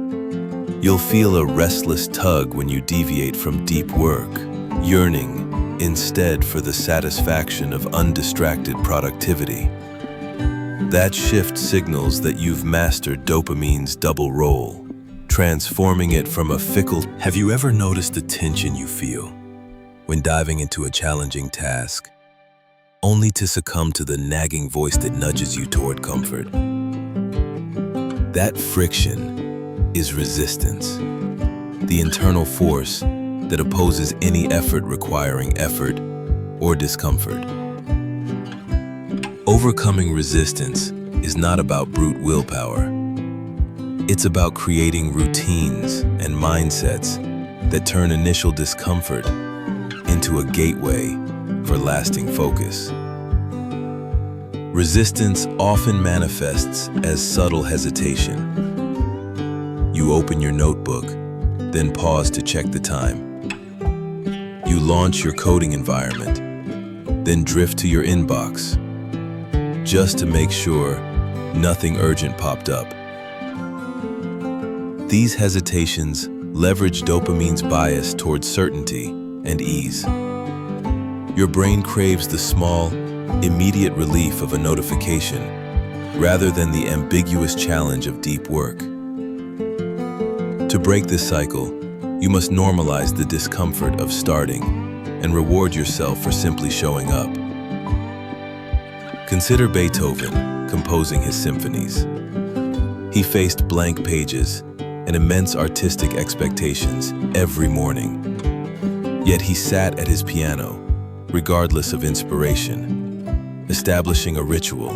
You'll feel a restless tug when you deviate from deep work, yearning instead for the satisfaction of undistracted productivity. That shift signals that you've mastered dopamine's double role, transforming it from a fickle... Have you ever noticed the tension you feel when diving into a challenging task, only to succumb to the nagging voice that nudges you toward comfort? That friction is resistance, the internal force that opposes any effort requiring effort or discomfort. Overcoming resistance is not about brute willpower. It's about creating routines and mindsets that turn initial discomfort into a gateway for lasting focus. Resistance often manifests as subtle hesitation. You open your notebook, then pause to check the time. You launch your coding environment, then drift to your inbox, just to make sure nothing urgent popped up. These hesitations leverage dopamine's bias towards certainty and ease. Your brain craves the small, immediate relief of a notification rather than the ambiguous challenge of deep work. To break this cycle, you must normalize the discomfort of starting and reward yourself for simply showing up. Consider Beethoven composing his symphonies. He faced blank pages and immense artistic expectations every morning. Yet he sat at his piano, regardless of inspiration, establishing a ritual.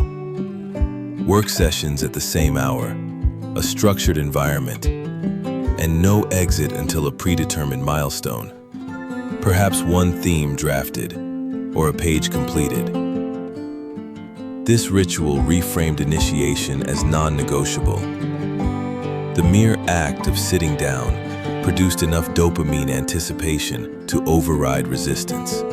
Work sessions at the same hour, a structured environment, and no exit until a predetermined milestone. Perhaps one theme drafted, or a page completed. This ritual reframed initiation as non-negotiable. The mere act of sitting down produced enough dopamine anticipation to override resistance.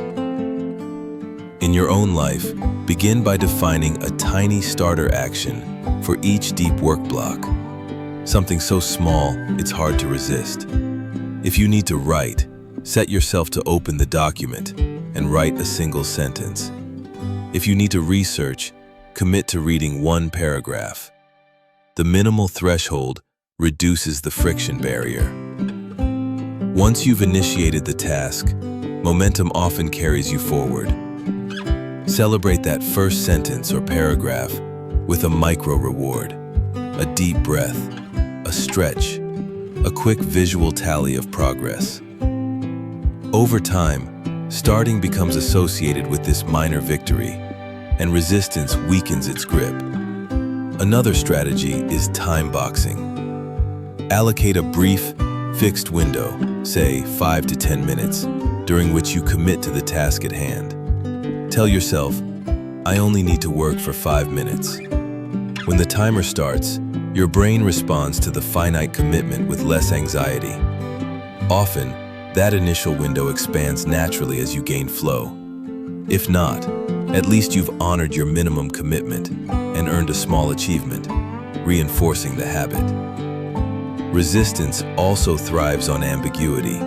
In your own life, begin by defining a tiny starter action for each deep work block. Something so small, it's hard to resist. If you need to write, set yourself to open the document and write a single sentence. If you need to research, commit to reading one paragraph. The minimal threshold reduces the friction barrier. Once you've initiated the task, momentum often carries you forward. Celebrate that first sentence or paragraph with a micro reward, a deep breath, a stretch, a quick visual tally of progress. Over time, starting becomes associated with this minor victory, and resistance weakens its grip. Another strategy is time boxing. Allocate a brief, fixed window, say 5 to 10 minutes, during which you commit to the task at hand. Tell yourself, I only need to work for 5 minutes. When the timer starts, your brain responds to the finite commitment with less anxiety. Often, that initial window expands naturally as you gain flow. If not, at least you've honored your minimum commitment and earned a small achievement, reinforcing the habit. Resistance also thrives on ambiguity.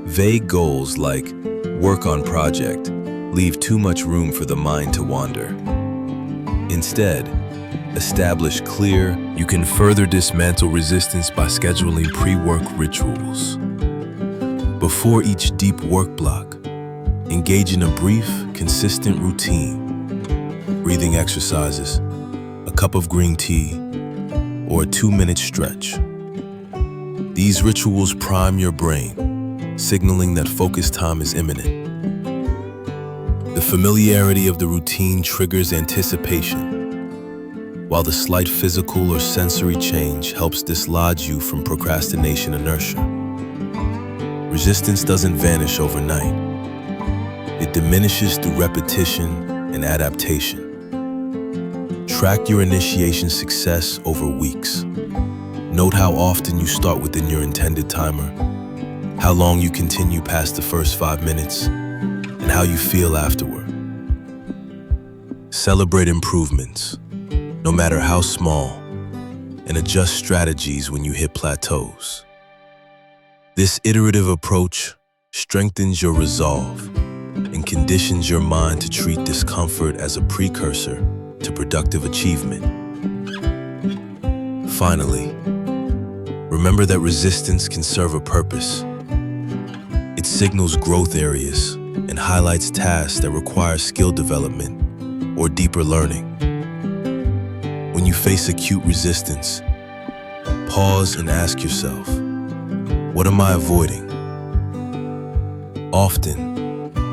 Vague goals like work on project leave too much room for the mind to wander. Instead, establish clear. You can further dismantle resistance by scheduling pre-work rituals. Before each deep work block, engage in a brief, consistent routine. Breathing exercises, a cup of green tea, or a 2-minute stretch. These rituals prime your brain, signaling that focus time is imminent. The familiarity of the routine triggers anticipation, while the slight physical or sensory change helps dislodge you from procrastination inertia. Resistance doesn't vanish overnight. It diminishes through repetition and adaptation. Track your initiation success over weeks. Note how often you start within your intended timer, how long you continue past the first 5 minutes, and how you feel afterward. Celebrate improvements, no matter how small, and adjust strategies when you hit plateaus. This iterative approach strengthens your resolve and conditions your mind to treat discomfort as a precursor to productive achievement. Finally, remember that resistance can serve a purpose. It signals growth areas and highlights tasks that require skill development or deeper learning. When you face acute resistance, pause and ask yourself, what am I avoiding? Often,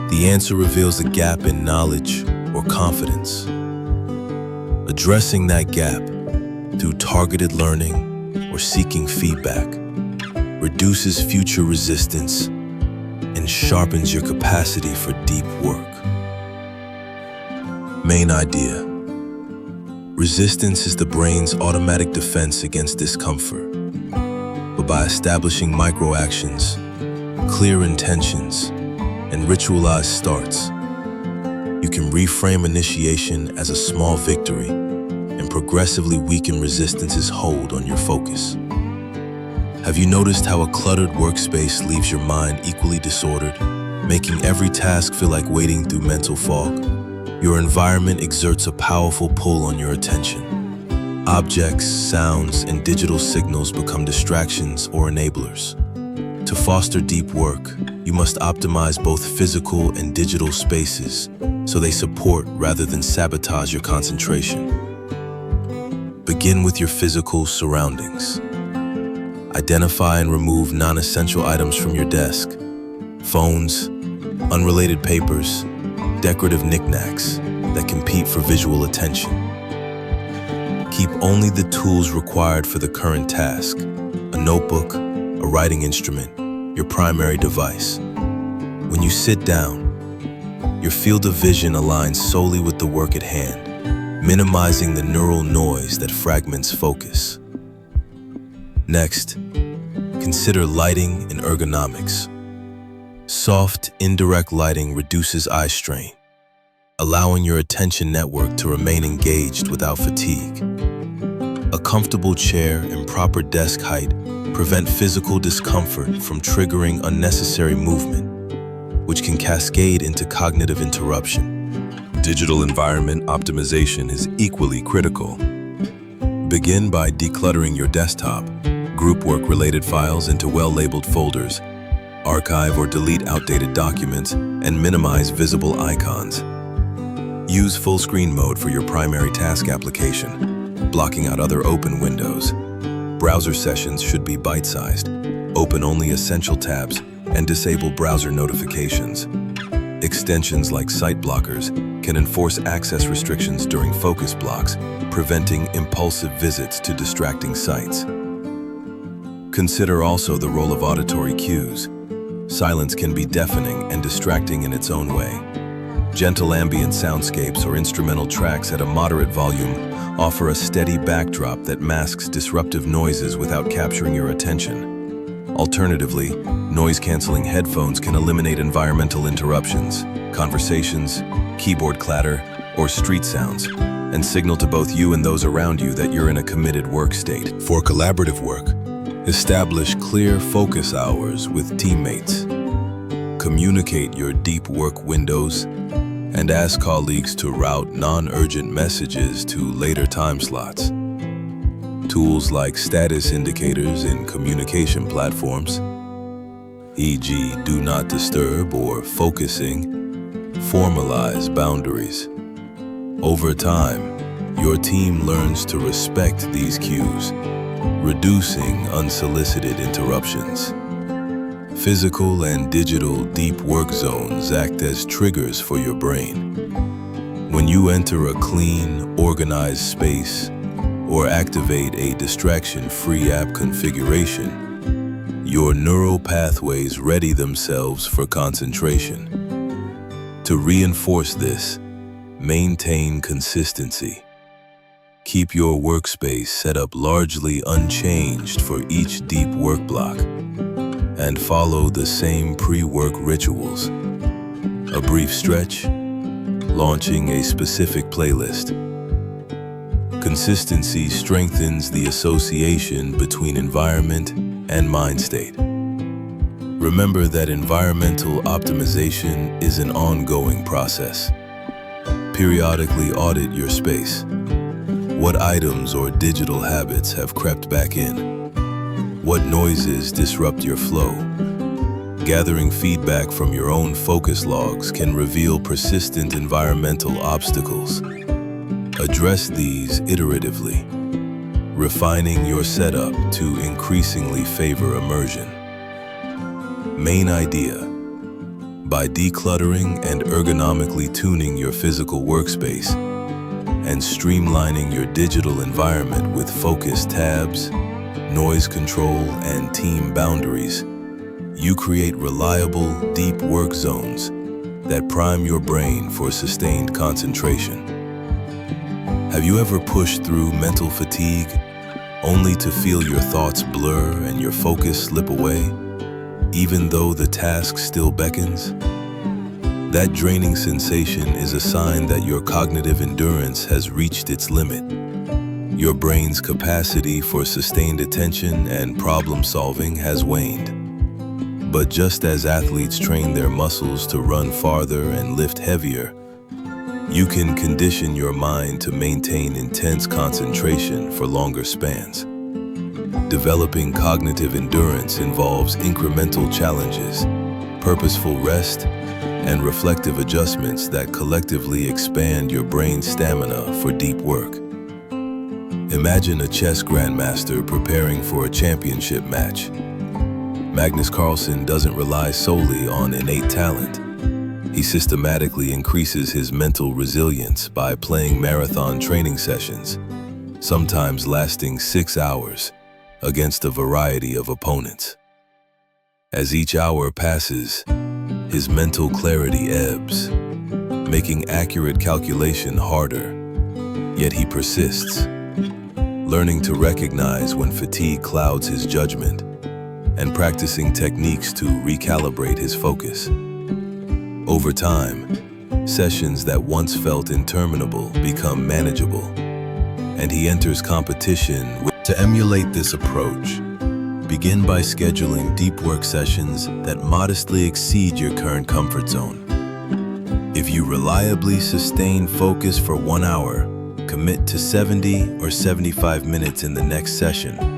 the answer reveals a gap in knowledge or confidence. Addressing that gap through targeted learning or seeking feedback reduces future resistance and sharpens your capacity for deep work. Main idea: resistance is the brain's automatic defense against discomfort. But by establishing micro-actions, clear intentions, and ritualized starts, you can reframe initiation as a small victory and progressively weaken resistance's hold on your focus. Have you noticed how a cluttered workspace leaves your mind equally disordered? making every task feel like wading through mental fog. Your environment exerts a powerful pull on your attention. Objects, sounds, and digital signals become distractions or enablers. To foster deep work, you must optimize both physical and digital spaces so they support rather than sabotage your concentration. Begin with your physical surroundings. Identify and remove non-essential items from your desk. Phones, unrelated papers, decorative knickknacks that compete for visual attention. Keep only the tools required for the current task: a notebook, a writing instrument, your primary device. When you sit down, your field of vision aligns solely with the work at hand, minimizing the neural noise that fragments focus. Next, consider lighting and ergonomics. Soft, indirect lighting reduces eye strain, allowing your attention network to remain engaged without fatigue. A comfortable chair and proper desk height prevent physical discomfort from triggering unnecessary movement, which can cascade into cognitive interruption. Digital environment optimization is equally critical. Begin by decluttering your desktop. Group work-related files into well-labeled folders. Archive or delete outdated documents and minimize visible icons. Use full screen mode for your primary task application, blocking out other open windows. Browser sessions should be bite-sized. Open only essential tabs and disable browser notifications. Extensions like site blockers can enforce access restrictions during focus blocks, preventing impulsive visits to distracting sites. Consider also the role of auditory cues. Silence can be deafening and distracting in its own way. Gentle ambient soundscapes or instrumental tracks at a moderate volume offer a steady backdrop that masks disruptive noises without capturing your attention. Alternatively, noise-canceling headphones can eliminate environmental interruptions, conversations, keyboard clatter, or street sounds, and signal to both you and those around you that you're in a committed work state. For collaborative work, establish clear focus hours with teammates. Communicate your deep work windows and ask colleagues to route non-urgent messages to later time slots. Tools like status indicators in communication platforms, e.g. do not disturb or focusing, formalize boundaries. Over time, your team learns to respect these cues, reducing unsolicited interruptions. Physical and digital deep work zones act as triggers for your brain. When you enter a clean, organized space or activate a distraction-free app configuration, your neural pathways ready themselves for concentration. To reinforce this, maintain consistency. Keep your workspace set up largely unchanged for each deep work block, and follow the same pre-work rituals. A brief stretch, launching a specific playlist. Consistency strengthens the association between environment and mind state. Remember that environmental optimization is an ongoing process. Periodically audit your space. What items or digital habits have crept back in? What noises disrupt your flow? Gathering feedback from your own focus logs can reveal persistent environmental obstacles. Address these iteratively, refining your setup to increasingly favor immersion. Main idea: by decluttering and ergonomically tuning your physical workspace and streamlining your digital environment with focused tabs, noise control, and team boundaries, you create reliable, deep work zones that prime your brain for sustained concentration. Have you ever pushed through mental fatigue only to feel your thoughts blur and your focus slip away, even though the task still beckons? That draining sensation is a sign that your cognitive endurance has reached its limit. Your brain's capacity for sustained attention and problem solving has waned. But just as athletes train their muscles to run farther and lift heavier, you can condition your mind to maintain intense concentration for longer spans. Developing cognitive endurance involves incremental challenges, purposeful rest, and reflective adjustments that collectively expand your brain's stamina for deep work. Imagine a chess grandmaster preparing for a championship match. Magnus Carlsen doesn't rely solely on innate talent. He systematically increases his mental resilience by playing marathon training sessions, sometimes lasting 6 hours, against a variety of opponents. As each hour passes, his mental clarity ebbs, making accurate calculation harder, yet he persists, learning to recognize when fatigue clouds his judgment and practicing techniques to recalibrate his focus. Over time, sessions that once felt interminable become manageable, and he enters competition to emulate this approach. Begin by scheduling deep work sessions that modestly exceed your current comfort zone. If you reliably sustain focus for 1 hour, commit to 70 or 75 minutes in the next session.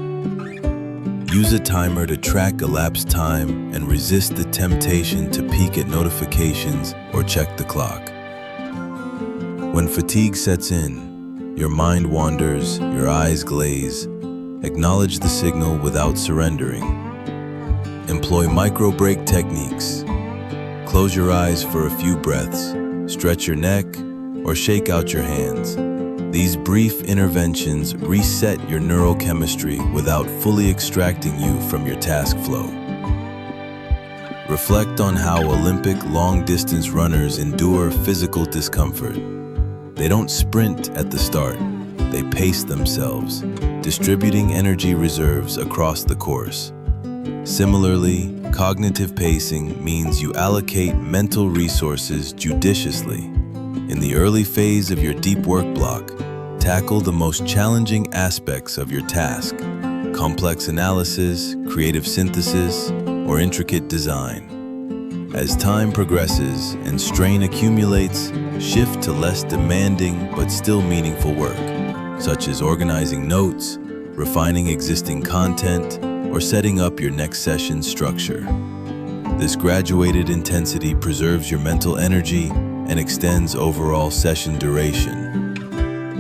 Use a timer to track elapsed time and resist the temptation to peek at notifications or check the clock. When fatigue sets in, your mind wanders, your eyes glaze. Acknowledge the signal without surrendering. Employ micro-break techniques. Close your eyes for a few breaths, stretch your neck, or shake out your hands. These brief interventions reset your neurochemistry without fully extracting you from your task flow. Reflect on how Olympic long-distance runners endure physical discomfort. They don't sprint at the start, they pace themselves, distributing energy reserves across the course. Similarly, cognitive pacing means you allocate mental resources judiciously. In the early phase of your deep work block, tackle the most challenging aspects of your task: complex analysis, creative synthesis, or intricate design. As time progresses and strain accumulates, shift to less demanding but still meaningful work, such as organizing notes, refining existing content, or setting up your next session structure. This graduated intensity preserves your mental energy and extends overall session duration.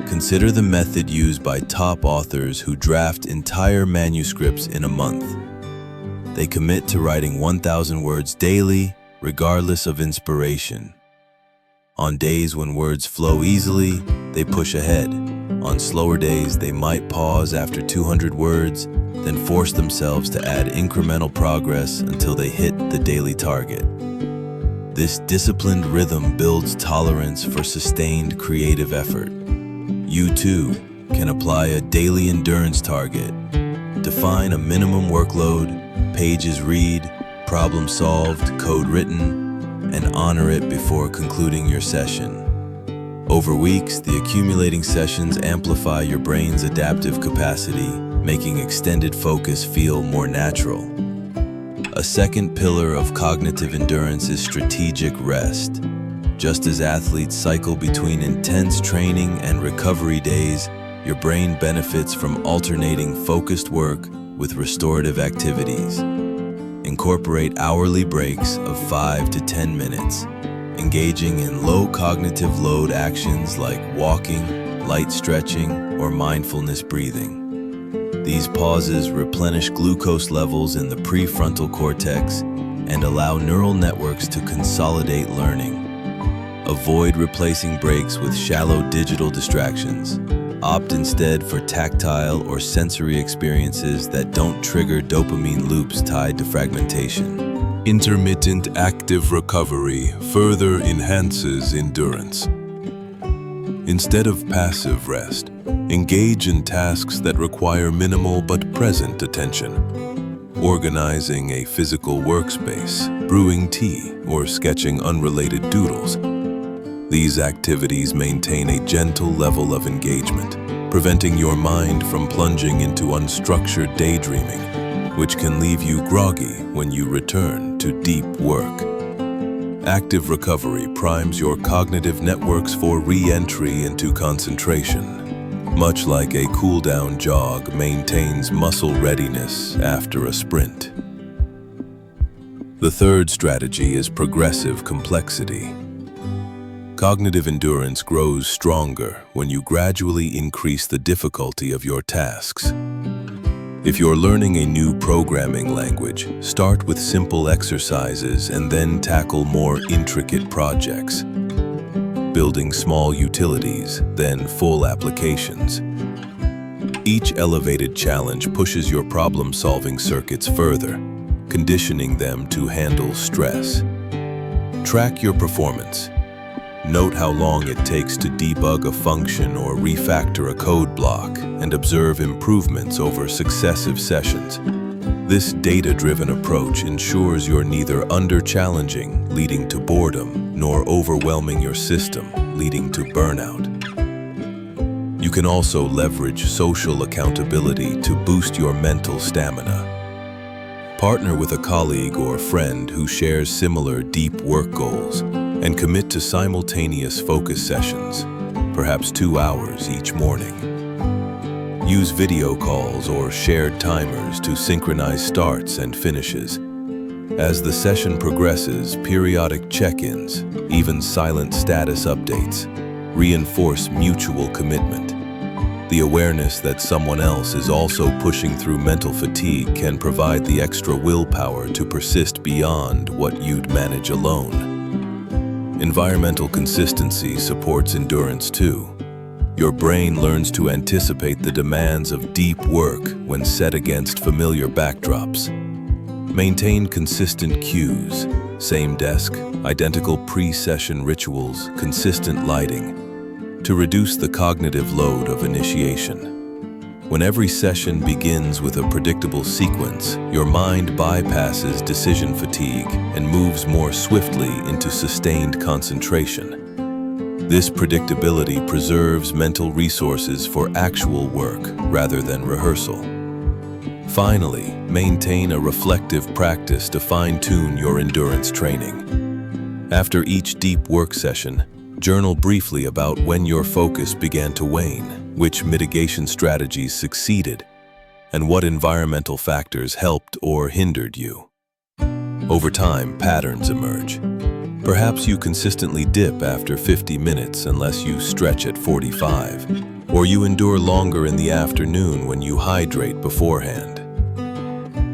Consider the method used by top authors who draft entire manuscripts in a month. They commit to writing 1,000 words daily, regardless of inspiration. On days when words flow easily, they push ahead. On slower days, they might pause after 200 words, then force themselves to add incremental progress until they hit the daily target. This disciplined rhythm builds tolerance for sustained creative effort. You too can apply a daily endurance target. Define a minimum workload, pages read, problem solved, code written, and honor it before concluding your session. Over weeks, the accumulating sessions amplify your brain's adaptive capacity, making extended focus feel more natural. A second pillar of cognitive endurance is strategic rest. Just as athletes cycle between intense training and recovery days, your brain benefits from alternating focused work with restorative activities. Incorporate hourly breaks of 5 to 10 minutes, engaging in low cognitive load actions like walking, light stretching, or mindfulness breathing. These pauses replenish glucose levels in the prefrontal cortex and allow neural networks to consolidate learning. Avoid replacing breaks with shallow digital distractions. Opt instead for tactile or sensory experiences that don't trigger dopamine loops tied to fragmentation. Intermittent active recovery further enhances endurance. Instead of passive rest, engage in tasks that require minimal but present attention. Organizing a physical workspace, brewing tea, or sketching unrelated doodles. These activities maintain a gentle level of engagement, preventing your mind from plunging into unstructured daydreaming, which can leave you groggy when you return. to deep work. Active recovery primes your cognitive networks for re-entry into concentration, much like a cool-down jog maintains muscle readiness after a sprint. The third strategy is progressive complexity. Cognitive endurance grows stronger when you gradually increase the difficulty of your tasks. If you're learning a new programming language, start with simple exercises and then tackle more intricate projects. Building small utilities, then full applications. Each elevated challenge pushes your problem-solving circuits further, conditioning them to handle stress. Track your performance. Note how long it takes to debug a function or refactor a code block and observe improvements over successive sessions. This data-driven approach ensures you're neither under-challenging, leading to boredom, nor overwhelming your system, leading to burnout. You can also leverage social accountability to boost your mental stamina. Partner with a colleague or friend who shares similar deep work goals and commit to simultaneous focus sessions, perhaps 2 hours each morning. Use video calls or shared timers to synchronize starts and finishes. As the session progresses, periodic check-ins, even silent status updates, reinforce mutual commitment. The awareness that someone else is also pushing through mental fatigue can provide the extra willpower to persist beyond what you'd manage alone. Environmental consistency supports endurance too. Your brain learns to anticipate the demands of deep work when set against familiar backdrops. Maintain consistent cues, same desk, identical pre-session rituals, consistent lighting, to reduce the cognitive load of initiation. When every session begins with a predictable sequence, your mind bypasses decision fatigue and moves more swiftly into sustained concentration. This predictability preserves mental resources for actual work rather than rehearsal. Finally, maintain a reflective practice to fine-tune your endurance training. After each deep work session, journal briefly about when your focus began to wane, which mitigation strategies succeeded, and what environmental factors helped or hindered you. Over time, patterns emerge. Perhaps you consistently dip after 50 minutes unless you stretch at 45, or you endure longer in the afternoon when you hydrate beforehand.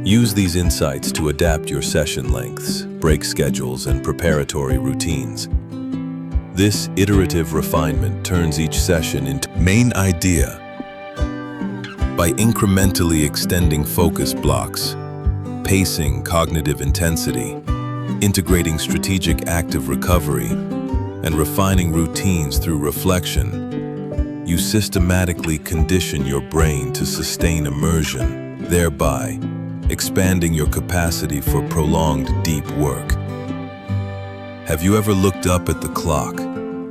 Use these insights to adapt your session lengths, break schedules, and preparatory routines. This iterative refinement turns each session into main idea. By incrementally extending focus blocks, pacing cognitive intensity, integrating strategic active recovery, and refining routines through reflection, you systematically condition your brain to sustain immersion, thereby expanding your capacity for prolonged deep work. Have you ever looked up at the clock,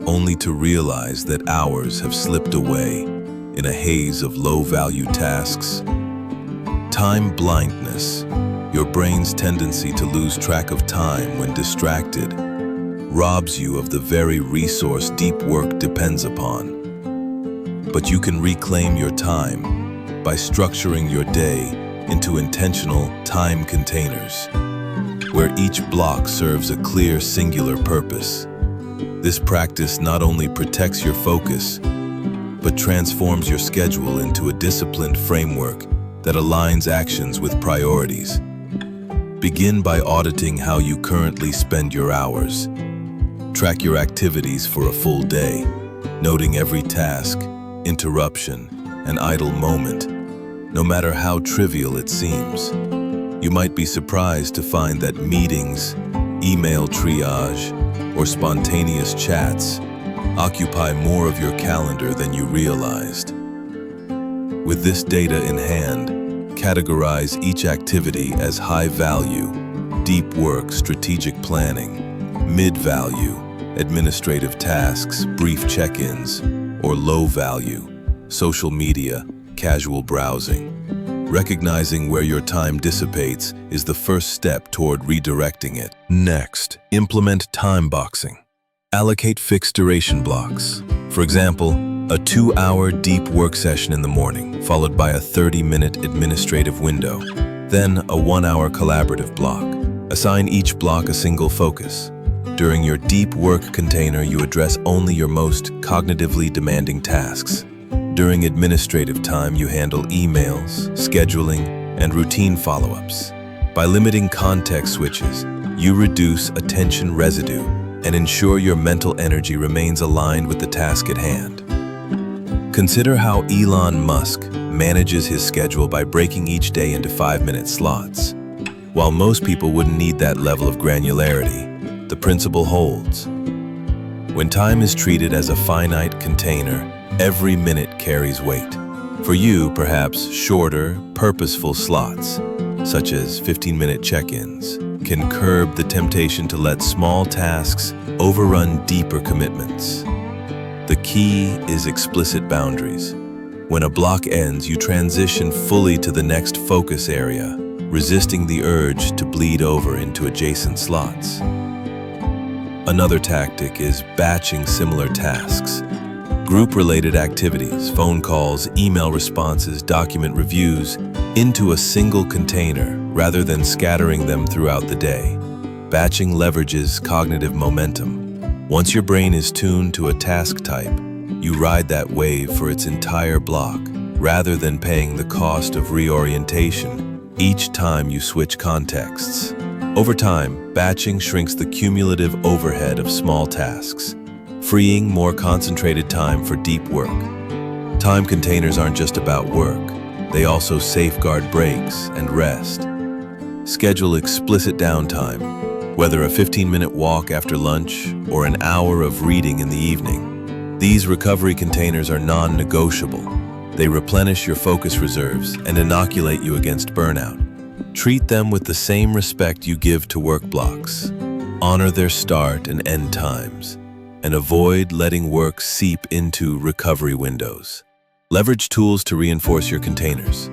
only to realize that hours have slipped away in a haze of low-value tasks? Time blindness, your brain's tendency to lose track of time when distracted, robs you of the very resource deep work depends upon. But you can reclaim your time by structuring your day into intentional time containers, where each block serves a clear, singular purpose. This practice not only protects your focus, but transforms your schedule into a disciplined framework that aligns actions with priorities. Begin by auditing how you currently spend your hours. Track your activities for a full day, noting every task, interruption, and idle moment, no matter how trivial it seems. You might be surprised to find that meetings, email triage, or spontaneous chats occupy more of your calendar than you realized. With this data in hand, categorize each activity as high value, deep work, strategic planning, mid-value, administrative tasks, brief check-ins, or low value, social media, casual browsing. Recognizing where your time dissipates is the first step toward redirecting it. Next, implement time boxing. Allocate fixed duration blocks. For example, a 2-hour deep work session in the morning, followed by a 30-minute administrative window. Then a 1-hour collaborative block. Assign each block a single focus. During your deep work container, you address only your most cognitively demanding tasks. During administrative time, you handle emails, scheduling, and routine follow-ups. By limiting context switches, you reduce attention residue and ensure your mental energy remains aligned with the task at hand. Consider how Elon Musk manages his schedule by breaking each day into 5-minute slots. While most people wouldn't need that level of granularity, the principle holds. When time is treated as a finite container, every minute carries weight. For you, perhaps shorter, purposeful slots, such as 15-minute check-ins, can curb the temptation to let small tasks overrun deeper commitments. The key is explicit boundaries. When a block ends, you transition fully to the next focus area, resisting the urge to bleed over into adjacent slots. Another tactic is batching similar tasks. Group-related activities, phone calls, email responses, document reviews, into a single container rather than scattering them throughout the day. Batching leverages cognitive momentum. Once your brain is tuned to a task type, you ride that wave for its entire block, rather than paying the cost of reorientation each time you switch contexts. Over time, batching shrinks the cumulative overhead of small tasks, freeing more concentrated time for deep work. Time containers aren't just about work. They also safeguard breaks and rest. Schedule explicit downtime, whether a 15-minute walk after lunch or an hour of reading in the evening. These recovery containers are non-negotiable. They replenish your focus reserves and inoculate you against burnout. Treat them with the same respect you give to work blocks. Honor their start and end times, and avoid letting work seep into recovery windows. Leverage tools to reinforce your containers.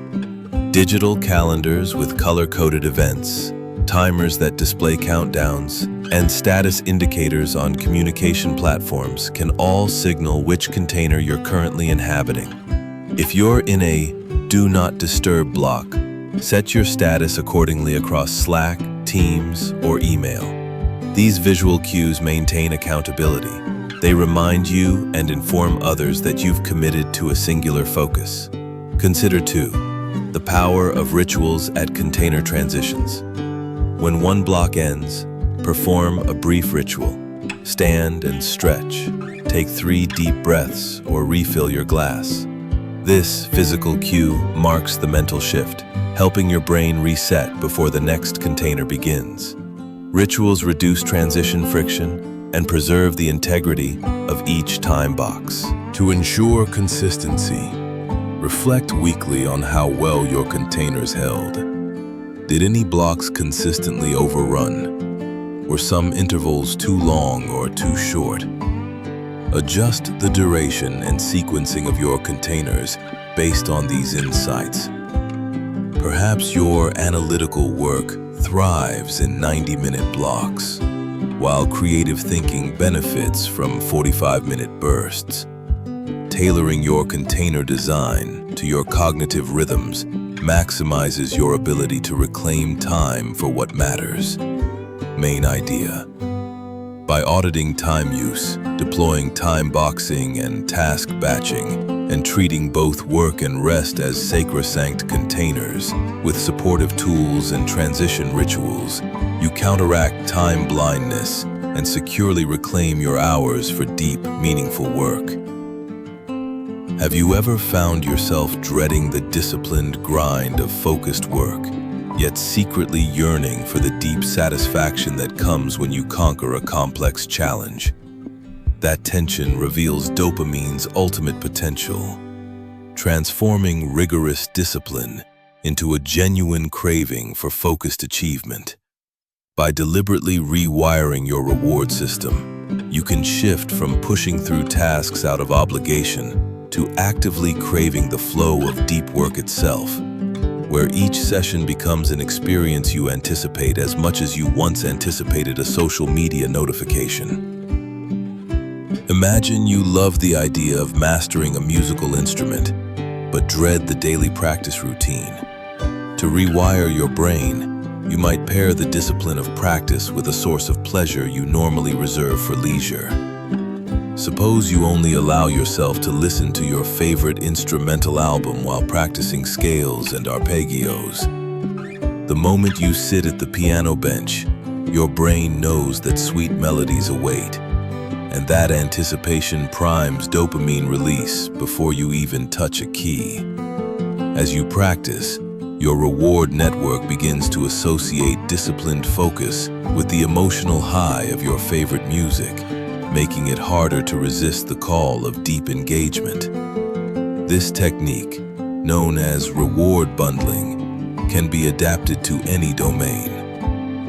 Digital calendars with color-coded events, timers that display countdowns, and status indicators on communication platforms can all signal which container you're currently inhabiting. If you're in a Do Not Disturb block, set your status accordingly across Slack, Teams, or email. These visual cues maintain accountability. They remind you and inform others that you've committed to a singular focus. Consider, too, the power of rituals at container transitions. When one block ends, perform a brief ritual. Stand and stretch. Take 3 deep breaths or refill your glass. This physical cue marks the mental shift, helping your brain reset before the next container begins. Rituals reduce transition friction and preserve the integrity of each time box. To ensure consistency, reflect weekly on how well your containers held. Did any blocks consistently overrun? Were some intervals too long or too short? Adjust the duration and sequencing of your containers based on these insights. Perhaps your analytical work thrives in 90-minute blocks, while creative thinking benefits from 45-minute bursts. Tailoring your container design to your cognitive rhythms maximizes your ability to reclaim time for what matters. Main idea. By auditing time use, deploying time boxing and task batching, and treating both work and rest as sacrosanct containers, with supportive tools and transition rituals, you counteract time blindness and securely reclaim your hours for deep, meaningful work. Have you ever found yourself dreading the disciplined grind of focused work, yet secretly yearning for the deep satisfaction that comes when you conquer a complex challenge? That tension reveals dopamine's ultimate potential, transforming rigorous discipline into a genuine craving for focused achievement. By deliberately rewiring your reward system, you can shift from pushing through tasks out of obligation to actively craving the flow of deep work itself. where each session becomes an experience you anticipate as much as you once anticipated a social media notification. Imagine you love the idea of mastering a musical instrument, but dread the daily practice routine. To rewire your brain, you might pair the discipline of practice with a source of pleasure you normally reserve for leisure. Suppose you only allow yourself to listen to your favorite instrumental album while practicing scales and arpeggios. The moment you sit at the piano bench, your brain knows that sweet melodies await, and that anticipation primes dopamine release before you even touch a key. As you practice, your reward network begins to associate disciplined focus with the emotional high of your favorite music, making it harder to resist the call of deep engagement. This technique, known as reward bundling, can be adapted to any domain.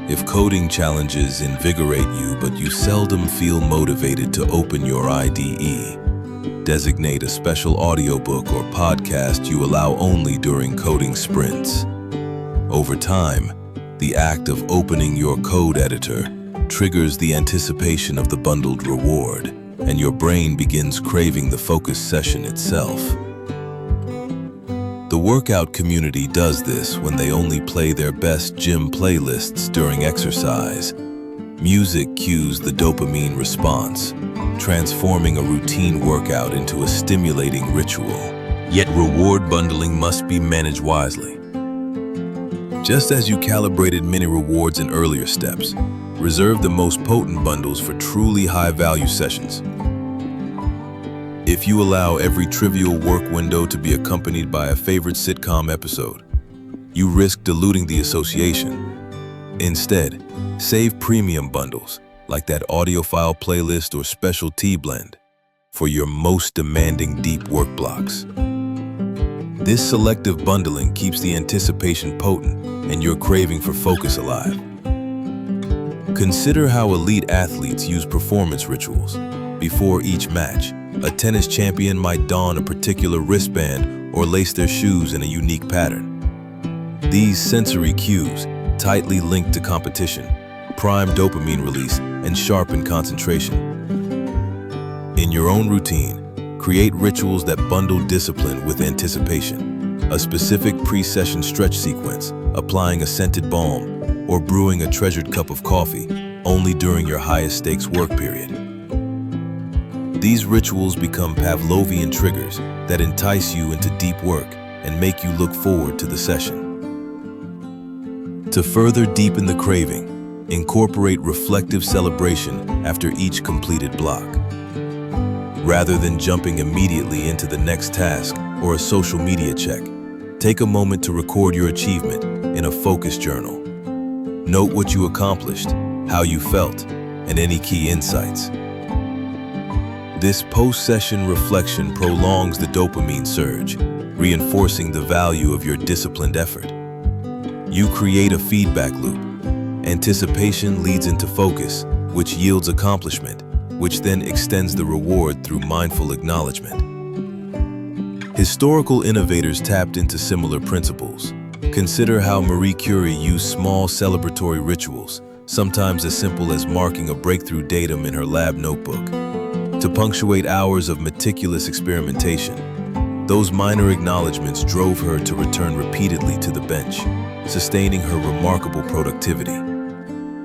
If coding challenges invigorate you but you seldom feel motivated to open your IDE, designate a special audiobook or podcast you allow only during coding sprints. Over time, the act of opening your code editor triggers the anticipation of the bundled reward, and your brain begins craving the focus session itself. The workout community does this when they only play their best gym playlists during exercise. Music cues the dopamine response, transforming a routine workout into a stimulating ritual. Yet reward bundling must be managed wisely. Just as you calibrated mini rewards in earlier steps, reserve the most potent bundles for truly high-value sessions. If you allow every trivial work window to be accompanied by a favorite sitcom episode, you risk diluting the association. Instead, save premium bundles, like that audiophile playlist or special tea blend, for your most demanding deep work blocks. This selective bundling keeps the anticipation potent and your craving for focus alive. Consider how elite athletes use performance rituals. Before each match, a tennis champion might don a particular wristband or lace their shoes in a unique pattern. These sensory cues, tightly linked to competition, prime dopamine release and sharpen concentration. In your own routine, create rituals that bundle discipline with anticipation. A specific pre-session stretch sequence, applying a scented balm, or brewing a treasured cup of coffee only during your highest stakes work period. These rituals become Pavlovian triggers that entice you into deep work and make you look forward to the session. To further deepen the craving, incorporate reflective celebration after each completed block. Rather than jumping immediately into the next task or a social media check, take a moment to record your achievement in a focus journal. Note what you accomplished, how you felt, and any key insights. This post-session reflection prolongs the dopamine surge, reinforcing the value of your disciplined effort. You create a feedback loop. Anticipation leads into focus, which yields accomplishment, which then extends the reward through mindful acknowledgement. Historical innovators tapped into similar principles. Consider how Marie Curie used small celebratory rituals, sometimes as simple as marking a breakthrough datum in her lab notebook, to punctuate hours of meticulous experimentation. Those minor acknowledgments drove her to return repeatedly to the bench, sustaining her remarkable productivity.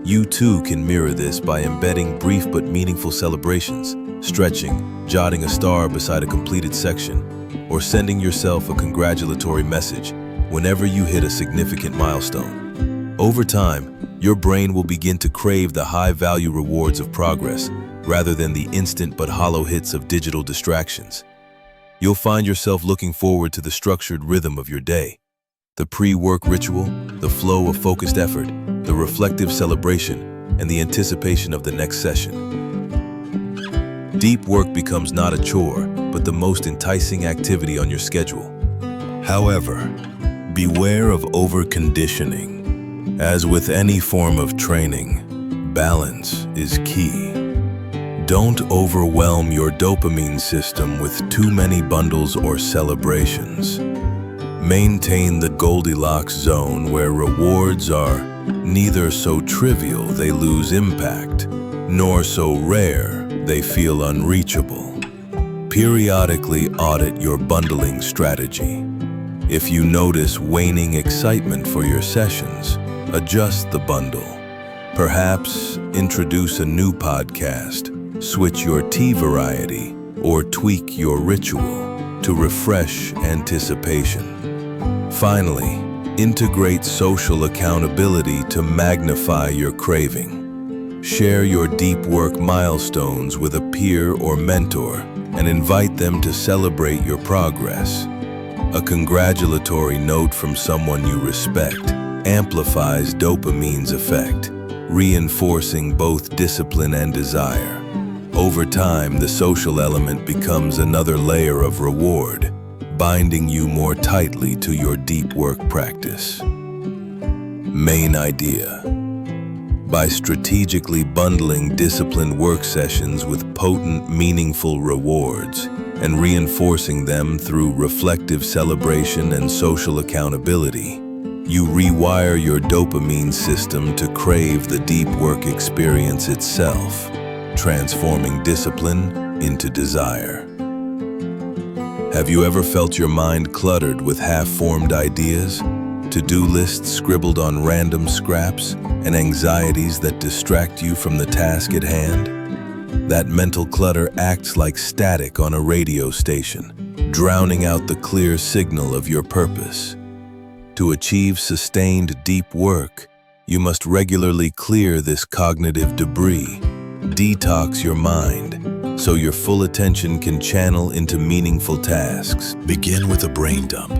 You too can mirror this by embedding brief but meaningful celebrations, stretching, jotting a star beside a completed section, or sending yourself a congratulatory message whenever you hit a significant milestone. Over time, your brain will begin to crave the high-value rewards of progress rather than the instant but hollow hits of digital distractions. You'll find yourself looking forward to the structured rhythm of your day. The pre-work ritual, the flow of focused effort, the reflective celebration, and the anticipation of the next session. Deep work becomes not a chore, but the most enticing activity on your schedule. However, beware of over-conditioning. As with any form of training, balance is key. Don't overwhelm your dopamine system with too many bundles or celebrations. Maintain the Goldilocks zone where rewards are neither so trivial they lose impact, nor so rare they feel unreachable. Periodically audit your bundling strategy. If you notice waning excitement for your sessions, adjust the bundle. Perhaps introduce a new podcast, switch your tea variety, or tweak your ritual to refresh anticipation. Finally, integrate social accountability to magnify your craving. Share your deep work milestones with a peer or mentor and invite them to celebrate your progress. A congratulatory note from someone you respect amplifies dopamine's effect, reinforcing both discipline and desire. Over time, the social element becomes another layer of reward, binding you more tightly to your deep work practice. Main idea: by strategically bundling disciplined work sessions with potent, meaningful rewards and reinforcing them through reflective celebration and social accountability, you rewire your dopamine system to crave the deep work experience itself, transforming discipline into desire. Have you ever felt your mind cluttered with half-formed ideas, to-do lists scribbled on random scraps, and anxieties that distract you from the task at hand? That mental clutter acts like static on a radio station, drowning out the clear signal of your purpose. To achieve sustained deep work, you must regularly clear this cognitive debris, detox your mind, so your full attention can channel into meaningful tasks. Begin with a brain dump.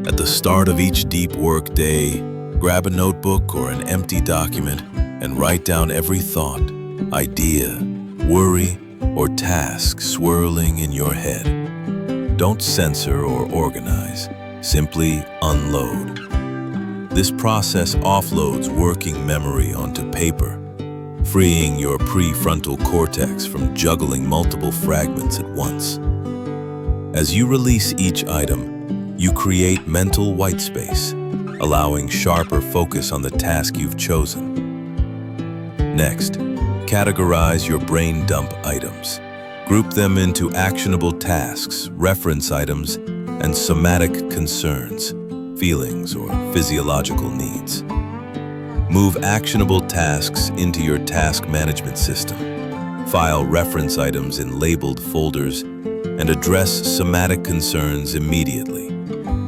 At the start of each deep work day, grab a notebook or an empty document and write down every thought, idea, worry, or task swirling in your head. Don't censor or organize, simply unload. This process offloads working memory onto paper, freeing your prefrontal cortex from juggling multiple fragments at once. As you release each item, you create mental white space, allowing sharper focus on the task you've chosen. Next, categorize your brain dump items. Group them into actionable tasks, reference items, and somatic concerns, feelings, or physiological needs. Move actionable tasks into your task management system. File reference items in labeled folders and address somatic concerns immediately.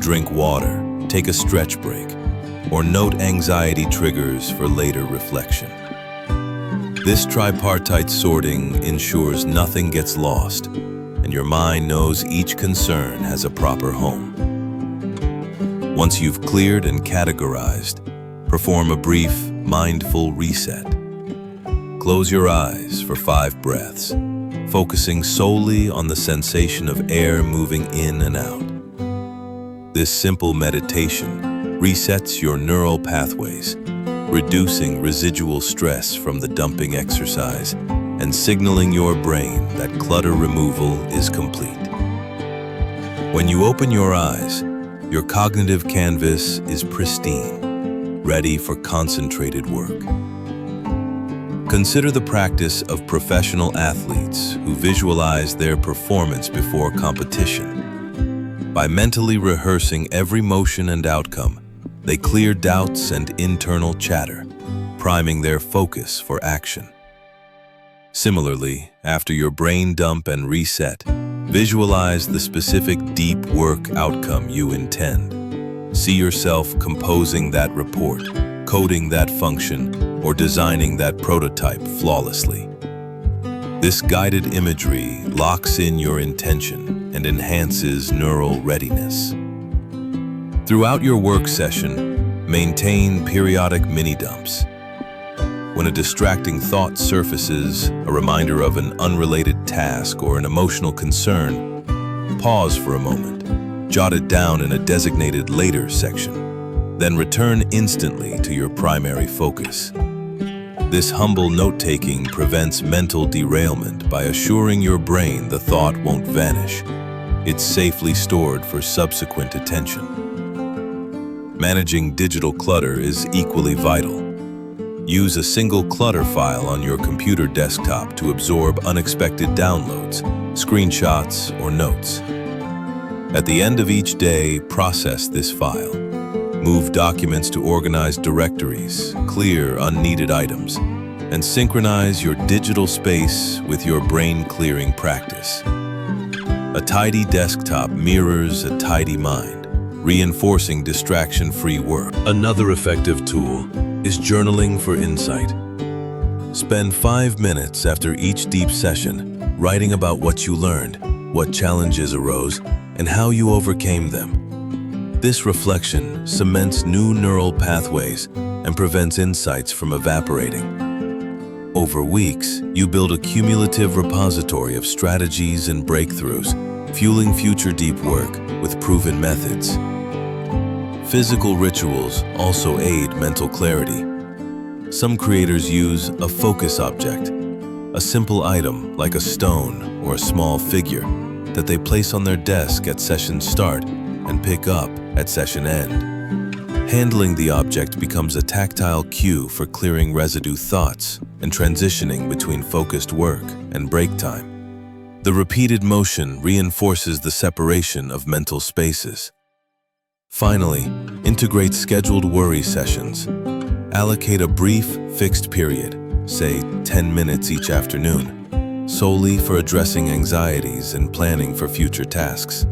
Drink water, take a stretch break, or note anxiety triggers for later reflection. This tripartite sorting ensures nothing gets lost, and your mind knows each concern has a proper home. Once you've cleared and categorized, perform a brief, mindful reset. Close your eyes for 5 breaths, focusing solely on the sensation of air moving in and out. This simple meditation resets your neural pathways, reducing residual stress from the dumping exercise and signaling your brain that clutter removal is complete. When you open your eyes, your cognitive canvas is pristine, ready for concentrated work. Consider the practice of professional athletes who visualize their performance before competition. By mentally rehearsing every motion and outcome, they clear doubts and internal chatter, priming their focus for action. Similarly, after your brain dump and reset, visualize the specific deep work outcome you intend. See yourself composing that report, coding that function, or designing that prototype flawlessly. This guided imagery locks in your intention and enhances neural readiness. Throughout your work session, maintain periodic mini-dumps. When a distracting thought surfaces, a reminder of an unrelated task or an emotional concern, pause for a moment, jot it down in a designated later section, then return instantly to your primary focus. This humble note-taking prevents mental derailment by assuring your brain the thought won't vanish. It's safely stored for subsequent attention. Managing digital clutter is equally vital. Use a single clutter file on your computer desktop to absorb unexpected downloads, screenshots, or notes. At the end of each day, process this file. Move documents to organized directories, clear unneeded items, and synchronize your digital space with your brain-clearing practice. A tidy desktop mirrors a tidy mind, reinforcing distraction-free work. Another effective tool is journaling for insight. Spend 5 minutes after each deep session writing about what you learned, what challenges arose, and how you overcame them. This reflection cements new neural pathways and prevents insights from evaporating. Over weeks, you build a cumulative repository of strategies and breakthroughs, fueling future deep work with proven methods. Physical rituals also aid mental clarity. Some creators use a focus object, a simple item like a stone or a small figure that they place on their desk at session start and pick up at session end. Handling the object becomes a tactile cue for clearing residue thoughts and transitioning between focused work and break time. The repeated motion reinforces the separation of mental spaces. Finally, integrate scheduled worry sessions. Allocate a brief, fixed period, say 10 minutes each afternoon, solely for addressing anxieties and planning for future tasks.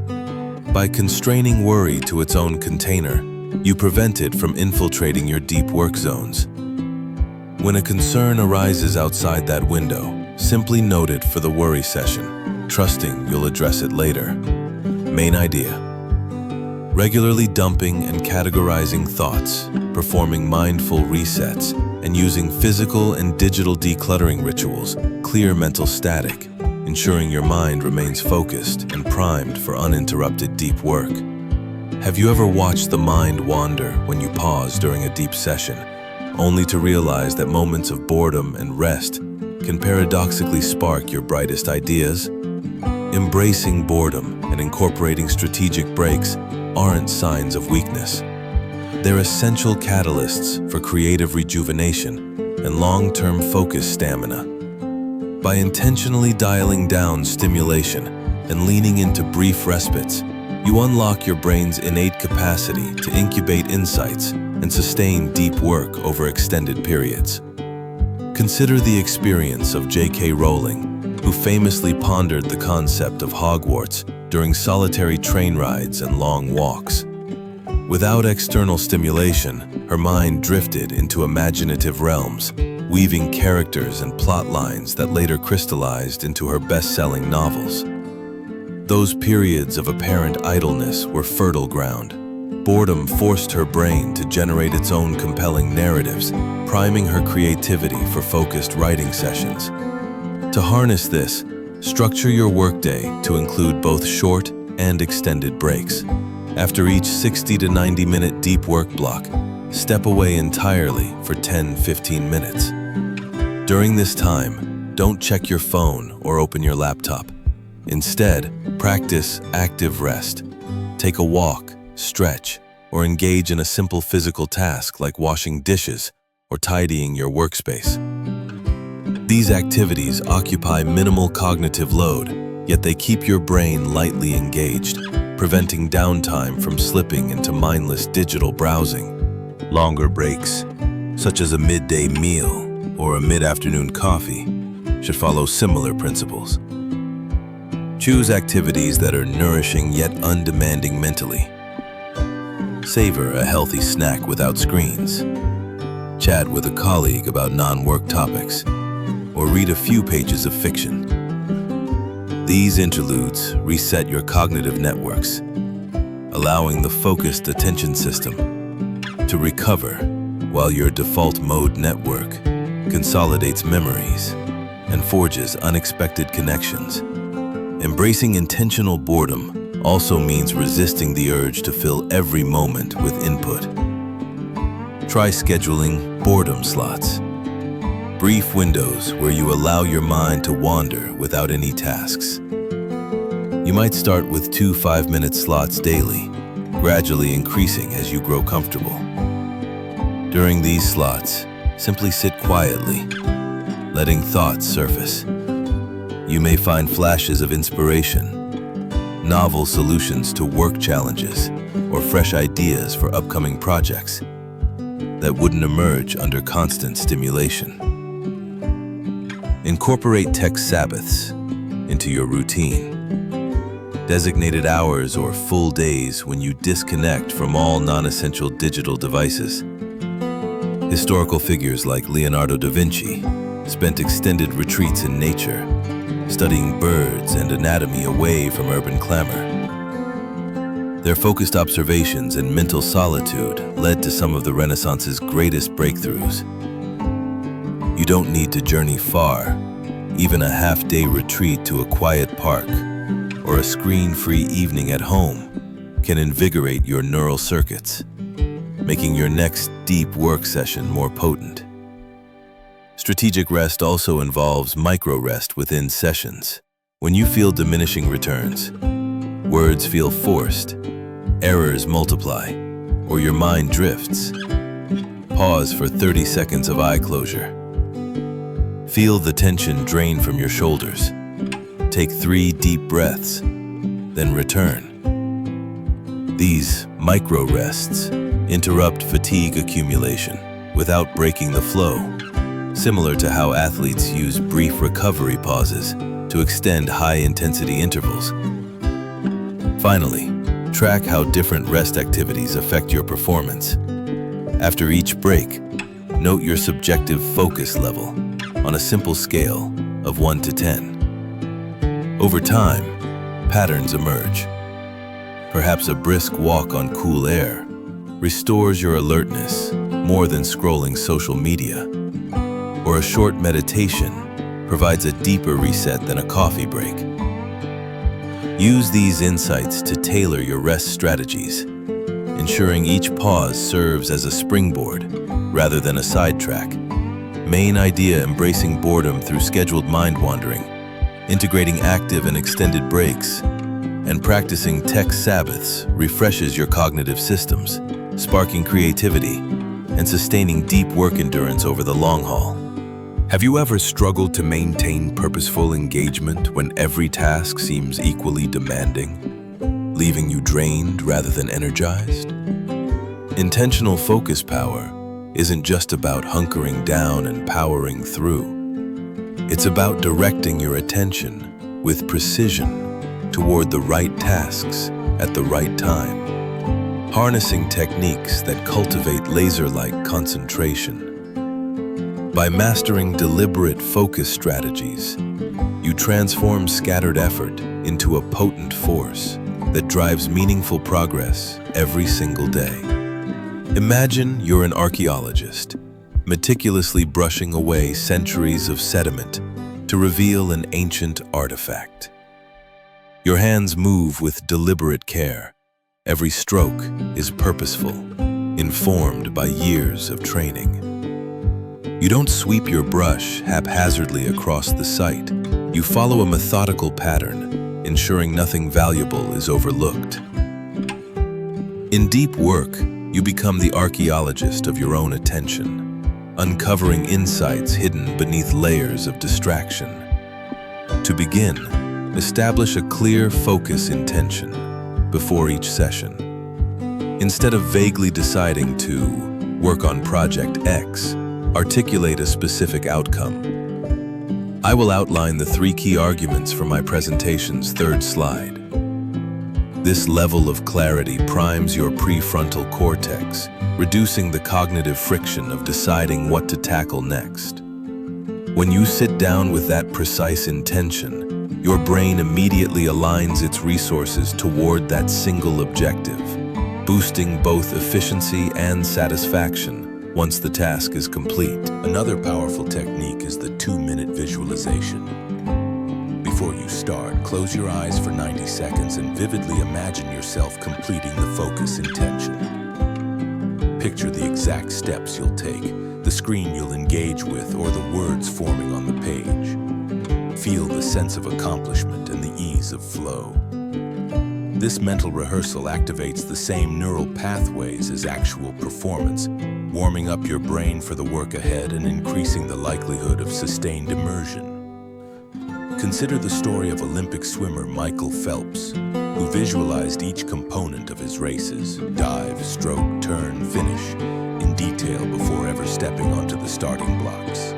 By constraining worry to its own container, you prevent it from infiltrating your deep work zones. When a concern arises outside that window, simply note it for the worry session, trusting you'll address it later. Main idea: regularly dumping and categorizing thoughts, performing mindful resets, and using physical and digital decluttering rituals clear mental static, ensuring your mind remains focused and primed for uninterrupted deep work. Have you ever watched the mind wander when you pause during a deep session, only to realize that moments of boredom and rest can paradoxically spark your brightest ideas? Embracing boredom and incorporating strategic breaks aren't signs of weakness. They're essential catalysts for creative rejuvenation and long-term focus stamina. By intentionally dialing down stimulation and leaning into brief respites, you unlock your brain's innate capacity to incubate insights and sustain deep work over extended periods. Consider the experience of J.K. Rowling, who famously pondered the concept of Hogwarts during solitary train rides and long walks. Without external stimulation, her mind drifted into imaginative realms, weaving characters and plot lines that later crystallized into her best-selling novels. Those periods of apparent idleness were fertile ground. Boredom forced her brain to generate its own compelling narratives, priming her creativity for focused writing sessions. To harness this, structure your workday to include both short and extended breaks. After each 60 to 90-minute deep work block, step away entirely for 10-15 minutes. During this time, don't check your phone or open your laptop. Instead, practice active rest. Take a walk, stretch, or engage in a simple physical task like washing dishes or tidying your workspace. These activities occupy minimal cognitive load, yet they keep your brain lightly engaged, preventing downtime from slipping into mindless digital browsing. Longer breaks, such as a midday meal or a mid-afternoon coffee, should follow similar principles. Choose activities that are nourishing yet undemanding mentally. Savor a healthy snack without screens. Chat with a colleague about non-work topics, or read a few pages of fiction. These interludes reset your cognitive networks, allowing the focused attention system to recover while your default mode network consolidates memories and forges unexpected connections. Embracing intentional boredom also means resisting the urge to fill every moment with input. Try scheduling boredom slots, brief windows where you allow your mind to wander without any tasks. You might start with 2 5-minute slots daily, gradually increasing as you grow comfortable. During these slots, simply sit quietly, letting thoughts surface. You may find flashes of inspiration, novel solutions to work challenges, or fresh ideas for upcoming projects that wouldn't emerge under constant stimulation. Incorporate tech Sabbaths into your routine. Designated hours or full days when you disconnect from all non-essential digital devices. Historical figures like Leonardo da Vinci spent extended retreats in nature, studying birds and anatomy away from urban clamor. Their focused observations and mental solitude led to some of the Renaissance's greatest breakthroughs. You don't need to journey far. Even a half-day retreat to a quiet park or a screen-free evening at home can invigorate your neural circuits, making your next deep work session more potent. Strategic rest also involves micro-rest within sessions. When you feel diminishing returns, words feel forced, errors multiply, or your mind drifts, pause for 30 seconds of eye closure. Feel the tension drain from your shoulders. Take 3 deep breaths, then return. These micro-rests interrupt fatigue accumulation without breaking the flow, similar to how athletes use brief recovery pauses to extend high-intensity intervals. Finally, track how different rest activities affect your performance. After each break, note your subjective focus level on a simple scale of 1 to 10. Over time, patterns emerge. Perhaps a brisk walk on cool air restores your alertness more than scrolling social media, or a short meditation provides a deeper reset than a coffee break. Use these insights to tailor your rest strategies, ensuring each pause serves as a springboard rather than a sidetrack. Main idea: embracing boredom through scheduled mind wandering, integrating active and extended breaks, and practicing tech Sabbaths refreshes your cognitive systems, sparking creativity and sustaining deep work endurance over the long haul. Have you ever struggled to maintain purposeful engagement when every task seems equally demanding, leaving you drained rather than energized? Intentional focus power isn't just about hunkering down and powering through. It's about directing your attention with precision toward the right tasks at the right time, harnessing techniques that cultivate laser-like concentration. By mastering deliberate focus strategies, you transform scattered effort into a potent force that drives meaningful progress every single day. Imagine you're an archaeologist, meticulously brushing away centuries of sediment to reveal an ancient artifact. Your hands move with deliberate care. Every stroke is purposeful, informed by years of training. You don't sweep your brush haphazardly across the site. You follow a methodical pattern, ensuring nothing valuable is overlooked. In deep work, you become the archaeologist of your own attention, uncovering insights hidden beneath layers of distraction. To begin, establish a clear focus intention before each session. Instead of vaguely deciding to work on Project X, articulate a specific outcome. I will outline the 3 key arguments for my presentation's 3rd slide. This level of clarity primes your prefrontal cortex, reducing the cognitive friction of deciding what to tackle next. When you sit down with that precise intention, your brain immediately aligns its resources toward that single objective, boosting both efficiency and satisfaction once the task is complete. Another powerful technique is the 2-minute visualization. Before you start, close your eyes for 90 seconds and vividly imagine yourself completing the focus intention. Picture the exact steps you'll take, the screen you'll engage with, or the words forming on the page. Feel the sense of accomplishment and the ease of flow. This mental rehearsal activates the same neural pathways as actual performance, warming up your brain for the work ahead and increasing the likelihood of sustained immersion. Consider the story of Olympic swimmer Michael Phelps, who visualized each component of his races, dive, stroke, turn, finish, in detail before ever stepping onto the starting blocks.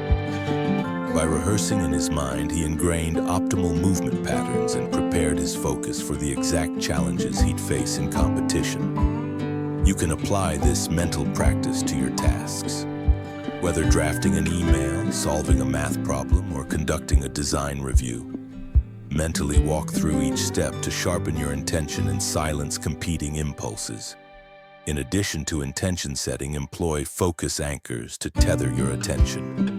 By rehearsing in his mind, he ingrained optimal movement patterns and prepared his focus for the exact challenges he'd face in competition. You can apply this mental practice to your tasks. Whether drafting an email, solving a math problem, or conducting a design review, mentally walk through each step to sharpen your intention and silence competing impulses. In addition to intention setting, employ focus anchors to tether your attention.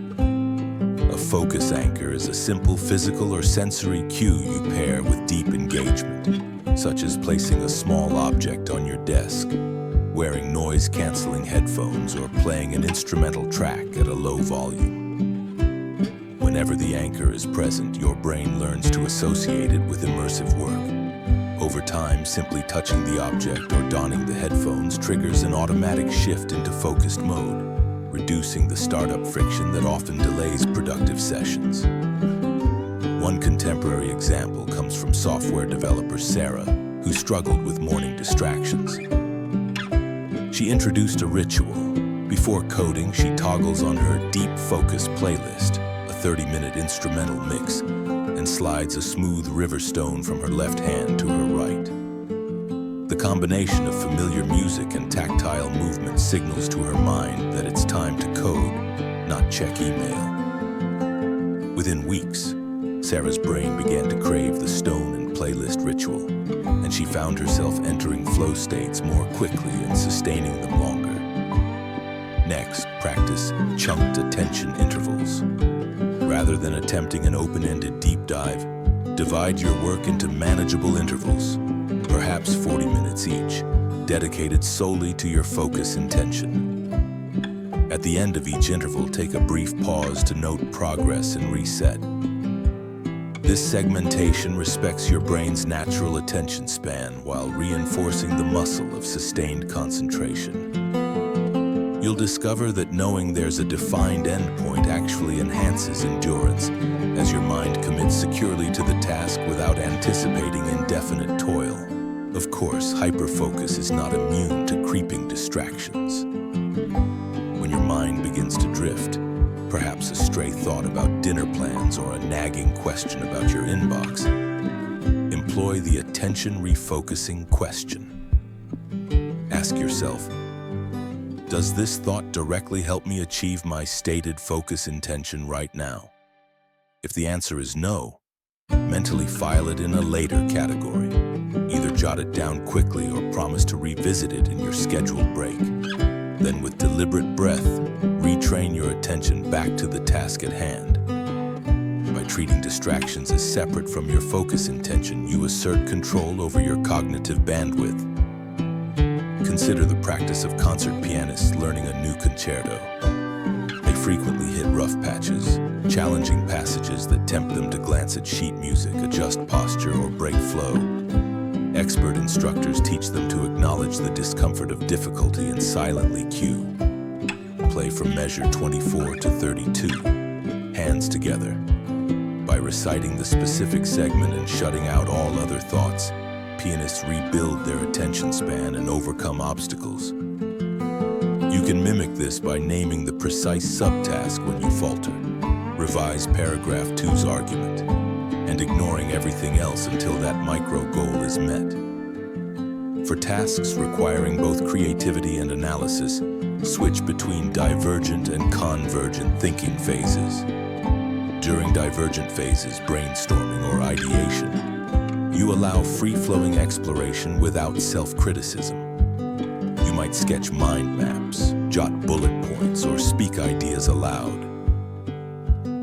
A focus anchor is a simple physical or sensory cue you pair with deep engagement, such as placing a small object on your desk, wearing noise-canceling headphones, or playing an instrumental track at a low volume. Whenever the anchor is present, your brain learns to associate it with immersive work. Over time, simply touching the object or donning the headphones triggers an automatic shift into focused mode, reducing the startup friction that often delays productive sessions. One contemporary example comes from software developer Sarah, who struggled with morning distractions. She introduced a ritual. Before coding, she toggles on her Deep Focus playlist, a 30-minute instrumental mix, and slides a smooth river stone from her left hand to her right. The combination of familiar music and tactile movement signals to her mind that it's time to code, not check email. Within weeks, Sarah's brain began to crave the stone and playlist ritual, and she found herself entering flow states more quickly and sustaining them longer. Next, practice chunked attention intervals. Rather than attempting an open-ended deep dive, divide your work into manageable intervals, perhaps 40 minutes each, dedicated solely to your focus intention. At the end of each interval, take a brief pause to note progress and reset. This segmentation respects your brain's natural attention span while reinforcing the muscle of sustained concentration. You'll discover that knowing there's a defined endpoint actually enhances endurance, as your mind commits securely to the task without anticipating indefinite toil. Of course, hyperfocus is not immune to creeping distractions. When your mind begins to drift, perhaps a stray thought about dinner plans or a nagging question about your inbox, employ the attention refocusing question. Ask yourself, does this thought directly help me achieve my stated focus intention right now? If the answer is no, mentally file it in a later category. Either jot it down quickly or promise to revisit it in your scheduled break. Then, with deliberate breath, retrain your attention back to the task at hand. By treating distractions as separate from your focus intention, you assert control over your cognitive bandwidth. Consider the practice of concert pianists learning a new concerto. They frequently hit rough patches, challenging passages that tempt them to glance at sheet music, adjust posture, or break flow. Expert instructors teach them to acknowledge the discomfort of difficulty and silently cue. Play from measure 24 to 32, hands together. By reciting the specific segment and shutting out all other thoughts, pianists rebuild their attention span and overcome obstacles. You can mimic this by naming the precise subtask when you falter, revise paragraph 2's argument, and ignoring everything else until that micro goal is met. For tasks requiring both creativity and analysis, switch between divergent and convergent thinking phases. During divergent phases, brainstorming or ideation, you allow free-flowing exploration without self-criticism. You might sketch mind maps, jot bullet points, or speak ideas aloud.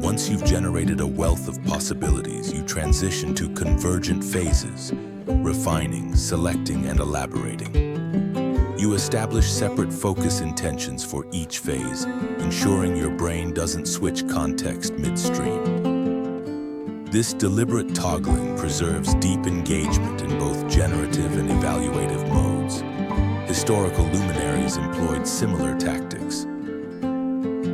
Once you've generated a wealth of possibilities, you transition to convergent phases, refining, selecting, and elaborating. You establish separate focus intentions for each phase, ensuring your brain doesn't switch context midstream. This deliberate toggling preserves deep engagement in both generative and evaluative modes. Historical luminaries employed similar tactics.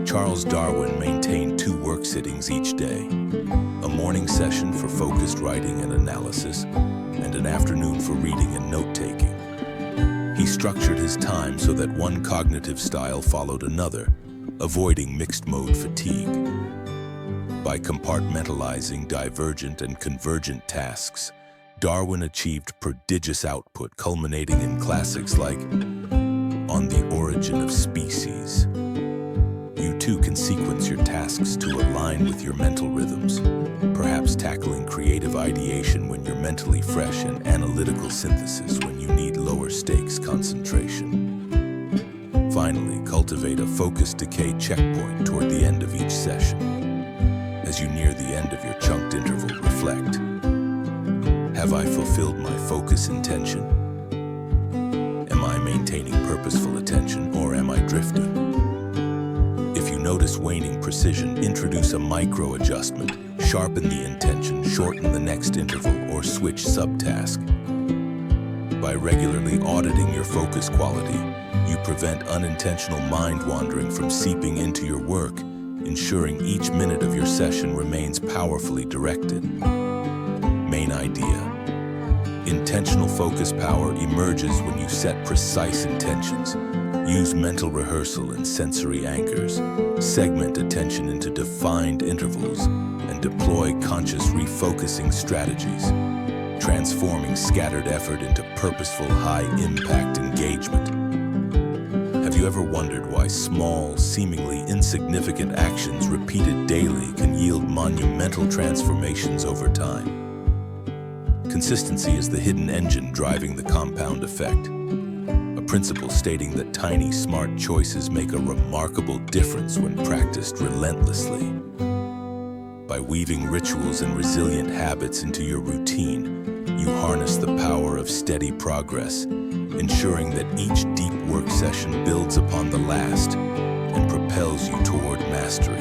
Charles Darwin maintained 2 work sittings each day, a morning session for focused writing and analysis, and an afternoon for reading and note-taking. He structured his time so that one cognitive style followed another, avoiding mixed-mode fatigue. By compartmentalizing divergent and convergent tasks, Darwin achieved prodigious output, culminating in classics like On the Origin of Species. You too can sequence your tasks to align with your mental rhythms, perhaps tackling creative ideation when you're mentally fresh and analytical synthesis when you need lower stakes concentration. Finally, cultivate a focus decay checkpoint toward the end of each session. As you near the end of your chunked interval, reflect. Have I fulfilled my focus intention? Am I maintaining purposeful attention, or am I drifting? If you notice waning precision, introduce a micro adjustment, sharpen the intention, shorten the next interval, or switch subtask. By regularly auditing your focus quality, you prevent unintentional mind wandering from seeping into your work, ensuring each minute of your session remains powerfully directed. Main idea. Intentional focus power emerges when you set precise intentions. Use mental rehearsal and sensory anchors. Segment attention into defined intervals and deploy conscious refocusing strategies, transforming scattered effort into purposeful, high-impact engagement. Have you ever wondered why small, seemingly insignificant actions repeated daily can yield monumental transformations over time? Consistency is the hidden engine driving the compound effect, a principle stating that tiny, smart choices make a remarkable difference when practiced relentlessly. By weaving rituals and resilient habits into your routine, you harness the power of steady progress, ensuring that each deep work session builds upon the last and propels you toward mastery.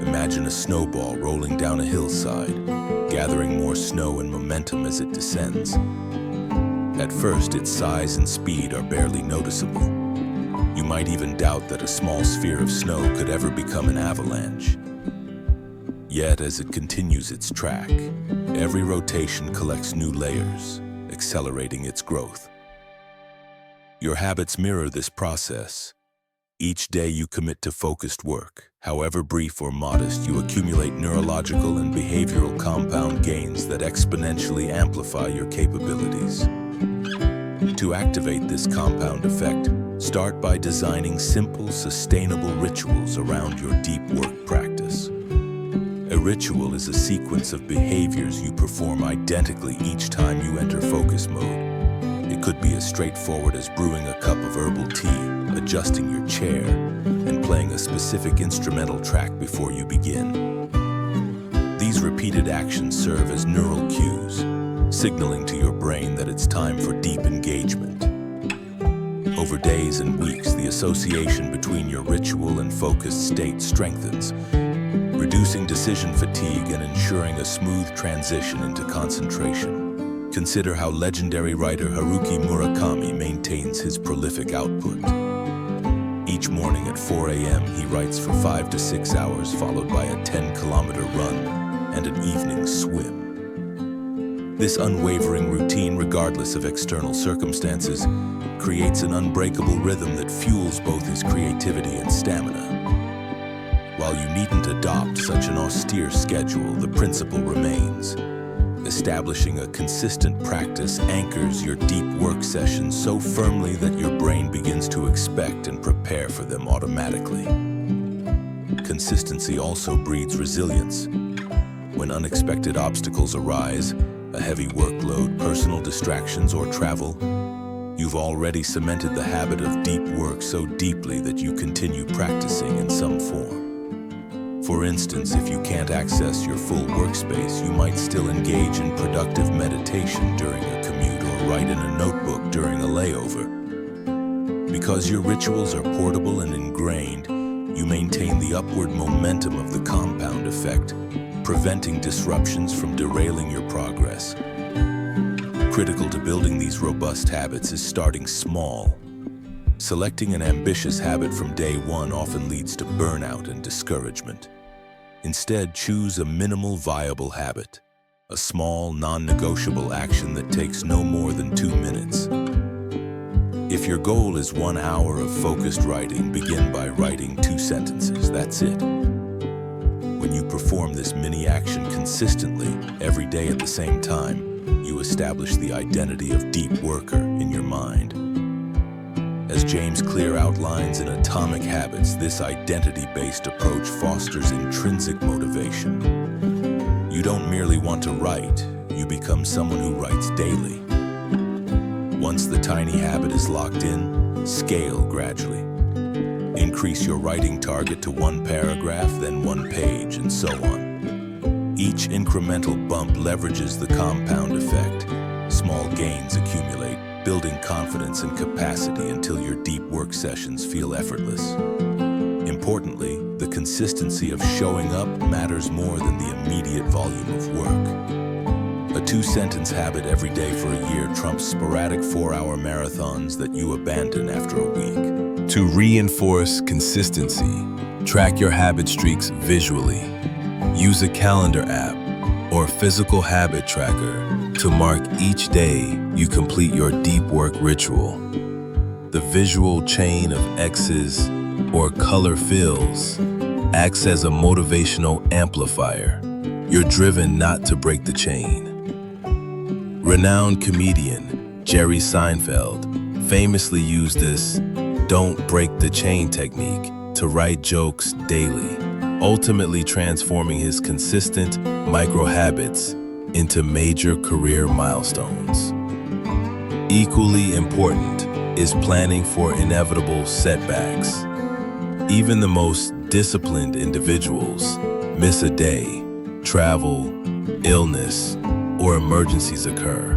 Imagine a snowball rolling down a hillside, gathering more snow and momentum as it descends. At first, its size and speed are barely noticeable. You might even doubt that a small sphere of snow could ever become an avalanche. Yet, as it continues its track, every rotation collects new layers, accelerating its growth. Your habits mirror this process. Each day you commit to focused work. However brief or modest, you accumulate neurological and behavioral compound gains that exponentially amplify your capabilities. To activate this compound effect, start by designing simple, sustainable rituals around your deep work practice. A ritual is a sequence of behaviors you perform identically each time you enter focus mode. It could be as straightforward as brewing a cup of herbal tea, adjusting your chair, and playing a specific instrumental track before you begin. These repeated actions serve as neural cues, signaling to your brain that it's time for deep engagement. Over days and weeks, the association between your ritual and focused state strengthens, reducing decision fatigue and ensuring a smooth transition into concentration. Consider how legendary writer Haruki Murakami maintains his prolific output. Each morning at 4 a.m., he writes for 5 to 6 hours, followed by a 10-kilometer run and an evening swim. This unwavering routine, regardless of external circumstances, creates an unbreakable rhythm that fuels both his creativity and stamina. While you needn't adopt such an austere schedule, the principle remains. Establishing a consistent practice anchors your deep work sessions so firmly that your brain begins to expect and prepare for them automatically. Consistency also breeds resilience. When unexpected obstacles arise, a heavy workload, personal distractions, or travel, you've already cemented the habit of deep work so deeply that you continue practicing in some form. For instance, if you can't access your full workspace, you might still engage in productive meditation during a commute or write in a notebook during a layover. Because your rituals are portable and ingrained, you maintain the upward momentum of the compound effect, preventing disruptions from derailing your progress. Critical to building these robust habits is starting small. Selecting an ambitious habit from day one often leads to burnout and discouragement. Instead, choose a minimal viable habit, a small, non-negotiable action that takes no more than 2 minutes. If your goal is 1 hour of focused writing, begin by writing 2 sentences. That's it. When you perform this mini action consistently, every day at the same time, you establish the identity of deep worker in your mind. As James Clear outlines in Atomic Habits, this identity-based approach fosters intrinsic motivation. You don't merely want to write, you become someone who writes daily. Once the tiny habit is locked in, scale gradually. Increase your writing target to 1 paragraph, then 1 page, and so on. Each incremental bump leverages the compound effect. Small gains accumulate, building confidence and capacity until your deep work sessions feel effortless. Importantly, the consistency of showing up matters more than the immediate volume of work. A 2-sentence habit every day for a year trumps sporadic 4-hour marathons that you abandon after a week. To reinforce consistency, track your habit streaks visually. Use a calendar app or physical habit tracker to mark each day you complete your deep work ritual. The visual chain of X's or color fills acts as a motivational amplifier. You're driven not to break the chain. Renowned comedian Jerry Seinfeld famously used this "don't break the chain" technique to write jokes daily, ultimately transforming his consistent micro-habits into major career milestones. Equally important is planning for inevitable setbacks. Even the most disciplined individuals miss a day, travel, illness, or emergencies occur.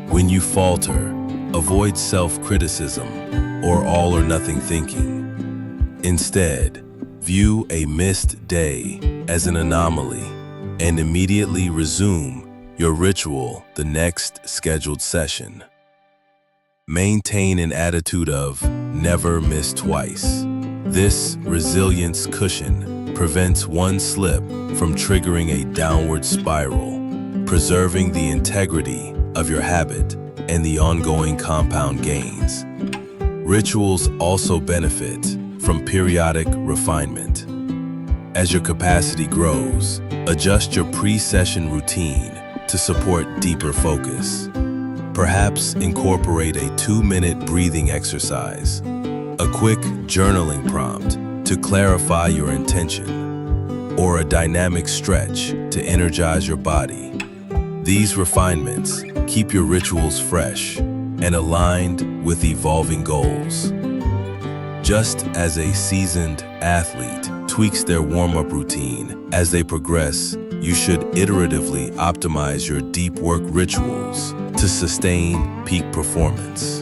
When you falter, avoid self-criticism or all-or-nothing thinking. Instead, view a missed day as an anomaly and immediately resume your ritual the next scheduled session. Maintain an attitude of never miss twice. This resilience cushion prevents one slip from triggering a downward spiral, preserving the integrity of your habit and the ongoing compound gains. Rituals also benefit from periodic refinement. As your capacity grows, adjust your pre-session routine to support deeper focus. Perhaps incorporate a 2-minute breathing exercise, a quick journaling prompt to clarify your intention, or a dynamic stretch to energize your body. These refinements keep your rituals fresh and aligned with evolving goals. Just as a seasoned athlete tweaks their warm-up routine as they progress, you should iteratively optimize your deep work rituals to sustain peak performance.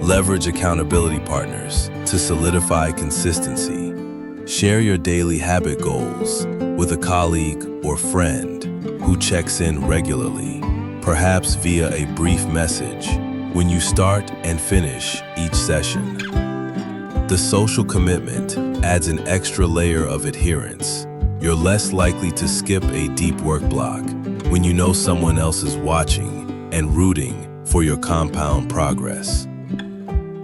Leverage accountability partners to solidify consistency. Share your daily habit goals with a colleague or friend who checks in regularly, perhaps via a brief message when you start and finish each session. The social commitment adds an extra layer of adherence. You're less likely to skip a deep work block when you know someone else is watching and rooting for your compound progress.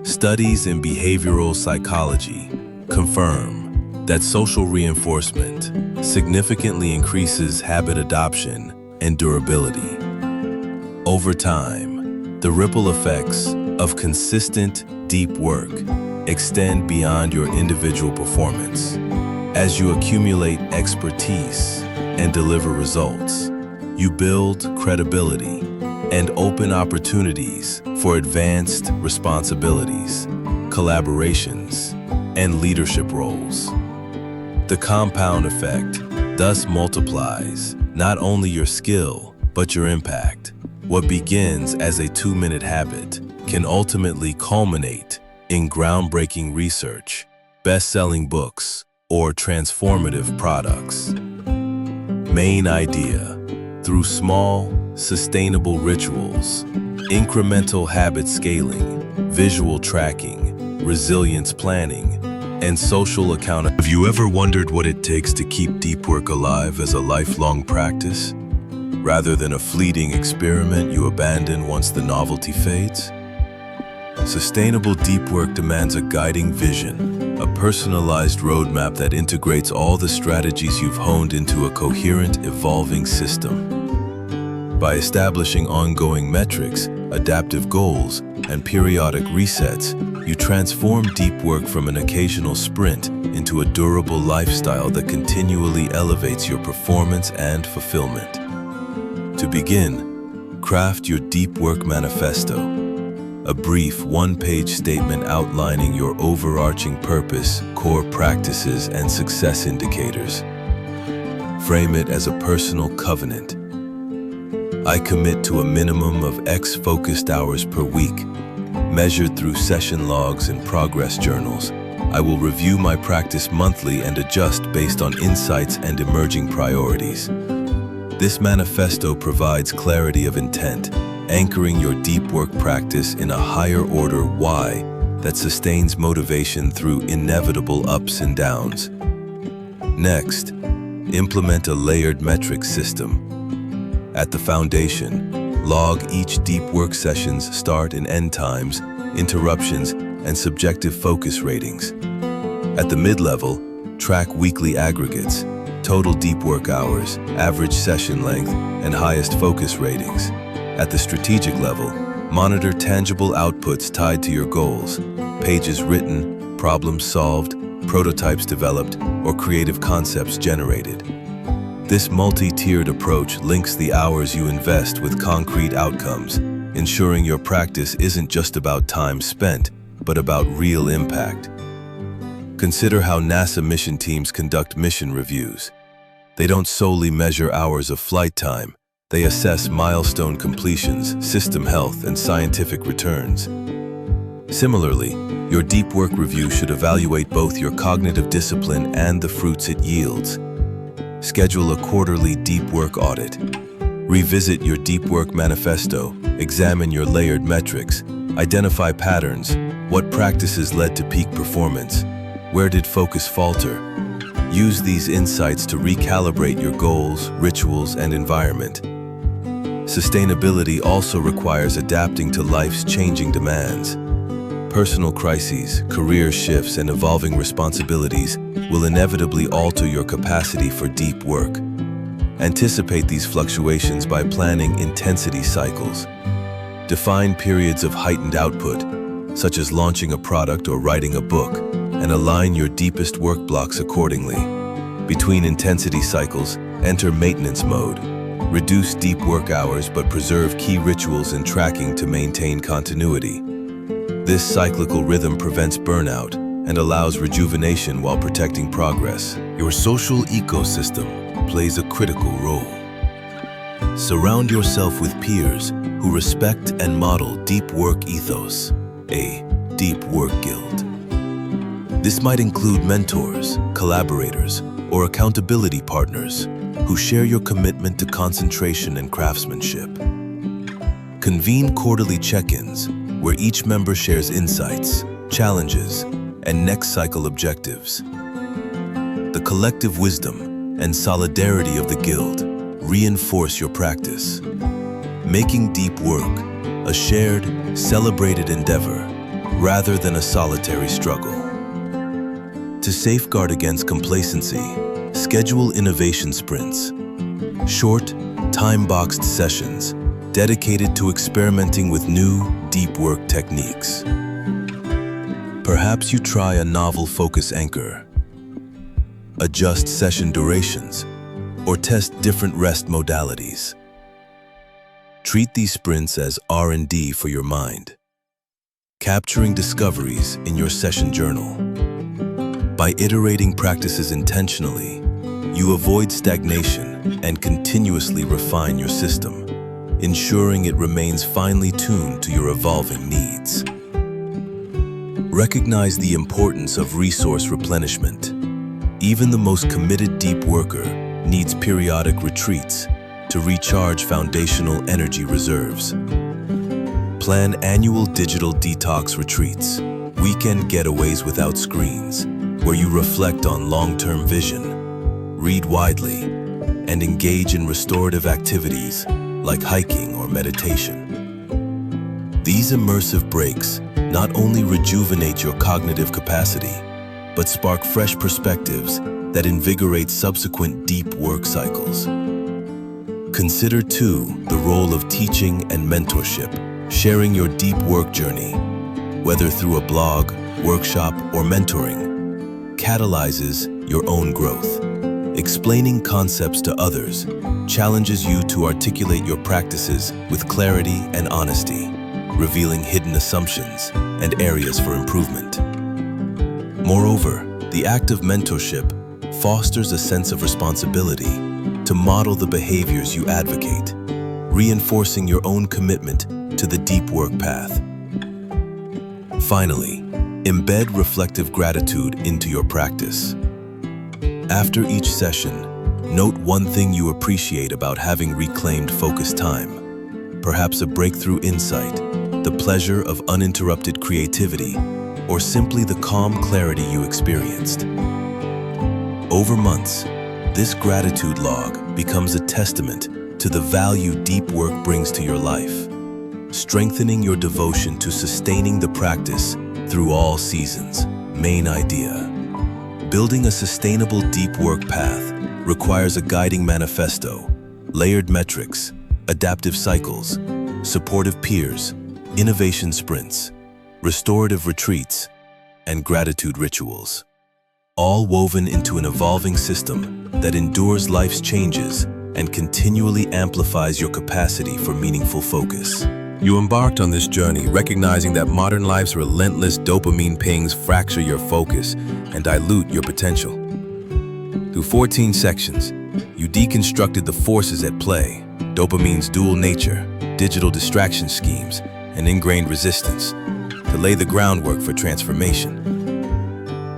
Studies in behavioral psychology confirm that social reinforcement significantly increases habit adoption and durability. Over time, the ripple effects of consistent deep work extend beyond your individual performance. As you accumulate expertise and deliver results, you build credibility and open opportunities for advanced responsibilities, collaborations, and leadership roles. The compound effect thus multiplies not only your skill, but your impact. What begins as a 2-minute habit can ultimately culminate in groundbreaking research, best-selling books, or transformative products. Main idea: through small, sustainable rituals, incremental habit scaling, visual tracking, resilience planning, and social accountability. Have you ever wondered what it takes to keep deep work alive as a lifelong practice, rather than a fleeting experiment you abandon once the novelty fades? Sustainable deep work demands a guiding vision, a personalized roadmap that integrates all the strategies you've honed into a coherent, evolving system. By establishing ongoing metrics, adaptive goals, and periodic resets, you transform deep work from an occasional sprint into a durable lifestyle that continually elevates your performance and fulfillment. To begin, craft your deep work manifesto, a brief one-page statement outlining your overarching purpose, core practices, and success indicators. Frame it as a personal covenant. I commit to a minimum of X focused hours per week, measured through session logs and progress journals. I will review my practice monthly and adjust based on insights and emerging priorities. This manifesto provides clarity of intent, anchoring your deep work practice in a higher order why that sustains motivation through inevitable ups and downs. Next, implement a layered metrics system. At the foundation, log each deep work session's start and end times, interruptions, and subjective focus ratings. At the mid-level, track weekly aggregates, total deep work hours, average session length, and highest focus ratings. At the strategic level, monitor tangible outputs tied to your goals, pages written, problems solved, prototypes developed, or creative concepts generated. This multi-tiered approach links the hours you invest with concrete outcomes, ensuring your practice isn't just about time spent, but about real impact. Consider how NASA mission teams conduct mission reviews. They don't solely measure hours of flight time. They assess milestone completions, system health, and scientific returns. Similarly, your deep work review should evaluate both your cognitive discipline and the fruits it yields. Schedule a quarterly deep work audit. Revisit your deep work manifesto, examine your layered metrics, identify patterns, what practices led to peak performance, where did focus falter. Use these insights to recalibrate your goals, rituals, and environment. Sustainability also requires adapting to life's changing demands. Personal crises, career shifts, and evolving responsibilities will inevitably alter your capacity for deep work. Anticipate these fluctuations by planning intensity cycles. Define periods of heightened output, such as launching a product or writing a book, and align your deepest work blocks accordingly. Between intensity cycles, enter maintenance mode. Reduce deep work hours but preserve key rituals and tracking to maintain continuity. This cyclical rhythm prevents burnout and allows rejuvenation while protecting progress. Your social ecosystem plays a critical role. Surround yourself with peers who respect and model deep work ethos, a deep work guild. This might include mentors, collaborators, or accountability partners who share your commitment to concentration and craftsmanship. Convene quarterly check-ins where each member shares insights, challenges, and next cycle objectives. The collective wisdom and solidarity of the guild reinforce your practice, making deep work a shared, celebrated endeavor rather than a solitary struggle. To safeguard against complacency, schedule innovation sprints, short, time-boxed sessions dedicated to experimenting with new, deep work techniques. Perhaps you try a novel focus anchor, adjust session durations, or test different rest modalities. Treat these sprints as R&D for your mind, capturing discoveries in your session journal. By iterating practices intentionally, you avoid stagnation and continuously refine your system, ensuring it remains finely tuned to your evolving needs. Recognize the importance of resource replenishment. Even the most committed deep worker needs periodic retreats to recharge foundational energy reserves. Plan annual digital detox retreats, weekend getaways without screens, where you reflect on long-term vision, read widely, and engage in restorative activities like hiking or meditation. These immersive breaks not only rejuvenate your cognitive capacity, but spark fresh perspectives that invigorate subsequent deep work cycles. Consider, too, the role of teaching and mentorship, sharing your deep work journey, whether through a blog, workshop, or mentoring, catalyzes your own growth. Explaining concepts to others challenges you to articulate your practices with clarity and honesty, revealing hidden assumptions and areas for improvement. Moreover, the act of mentorship fosters a sense of responsibility to model the behaviors you advocate, reinforcing your own commitment to the deep work path. Finally, embed reflective gratitude into your practice. After each session, note one thing you appreciate about having reclaimed focused time, perhaps a breakthrough insight, the pleasure of uninterrupted creativity, or simply the calm clarity you experienced. Over months, this gratitude log becomes a testament to the value deep work brings to your life, strengthening your devotion to sustaining the practice through all seasons. Main idea: building a sustainable deep work path requires a guiding manifesto, layered metrics, adaptive cycles, supportive peers, innovation sprints, restorative retreats, and gratitude rituals, all woven into an evolving system that endures life's changes and continually amplifies your capacity for meaningful focus. You embarked on this journey recognizing that modern life's relentless dopamine pings fracture your focus and dilute your potential. Through 14 sections, you deconstructed the forces at play, dopamine's dual nature, digital distraction schemes, and ingrained resistance, to lay the groundwork for transformation.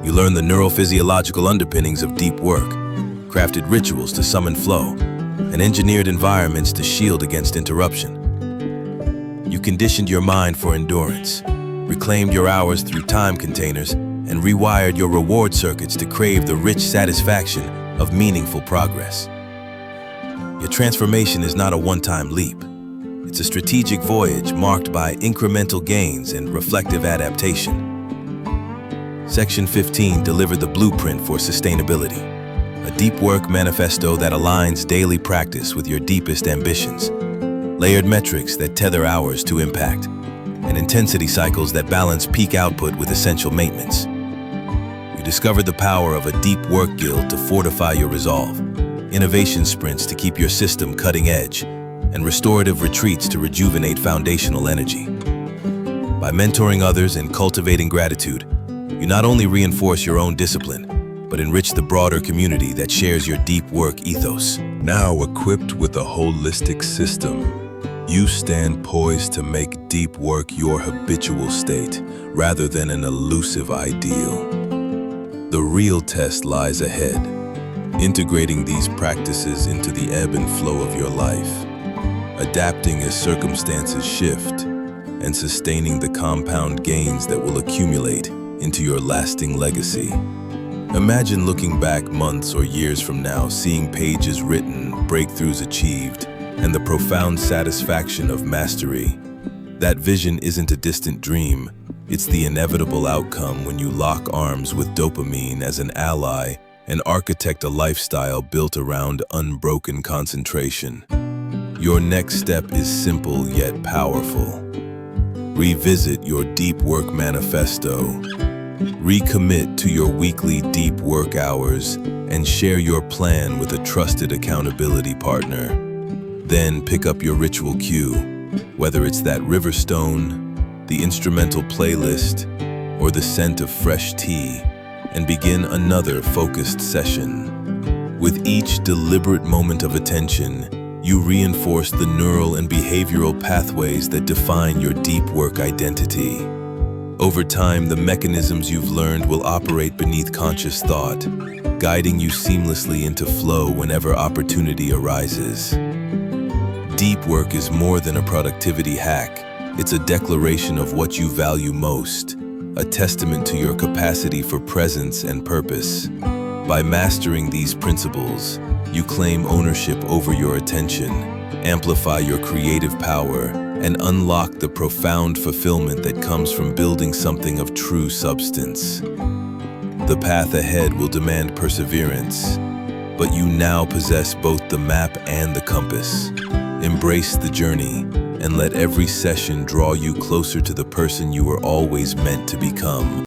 You learned the neurophysiological underpinnings of deep work, crafted rituals to summon flow, and engineered environments to shield against interruption. You conditioned your mind for endurance, reclaimed your hours through time containers, and rewired your reward circuits to crave the rich satisfaction of meaningful progress. Your transformation is not a one-time leap. It's a strategic voyage marked by incremental gains and reflective adaptation. Section 15 delivered the blueprint for sustainability, a deep work manifesto that aligns daily practice with your deepest ambitions, layered metrics that tether hours to impact, and intensity cycles that balance peak output with essential maintenance. You discovered the power of a deep work guild to fortify your resolve, innovation sprints to keep your system cutting edge, and restorative retreats to rejuvenate foundational energy. By mentoring others and cultivating gratitude, you not only reinforce your own discipline, but enrich the broader community that shares your deep work ethos. Now equipped with a holistic system, you stand poised to make deep work your habitual state rather than an elusive ideal. The real test lies ahead, integrating these practices into the ebb and flow of your life, adapting as circumstances shift, and sustaining the compound gains that will accumulate into your lasting legacy. Imagine looking back months or years from now, seeing pages written, breakthroughs achieved, and the profound satisfaction of mastery. That vision isn't a distant dream, it's the inevitable outcome when you lock arms with dopamine as an ally and architect a lifestyle built around unbroken concentration. Your next step is simple yet powerful. Revisit your deep work manifesto. Recommit to your weekly deep work hours and share your plan with a trusted accountability partner. Then pick up your ritual cue, whether it's that river stone, the instrumental playlist, or the scent of fresh tea, and begin another focused session. With each deliberate moment of attention, you reinforce the neural and behavioral pathways that define your deep work identity. Over time, the mechanisms you've learned will operate beneath conscious thought, guiding you seamlessly into flow whenever opportunity arises. Deep work is more than a productivity hack. It's a declaration of what you value most, a testament to your capacity for presence and purpose. By mastering these principles, you claim ownership over your attention, amplify your creative power, and unlock the profound fulfillment that comes from building something of true substance. The path ahead will demand perseverance, but you now possess both the map and the compass. Embrace the journey and let every session draw you closer to the person you were always meant to become.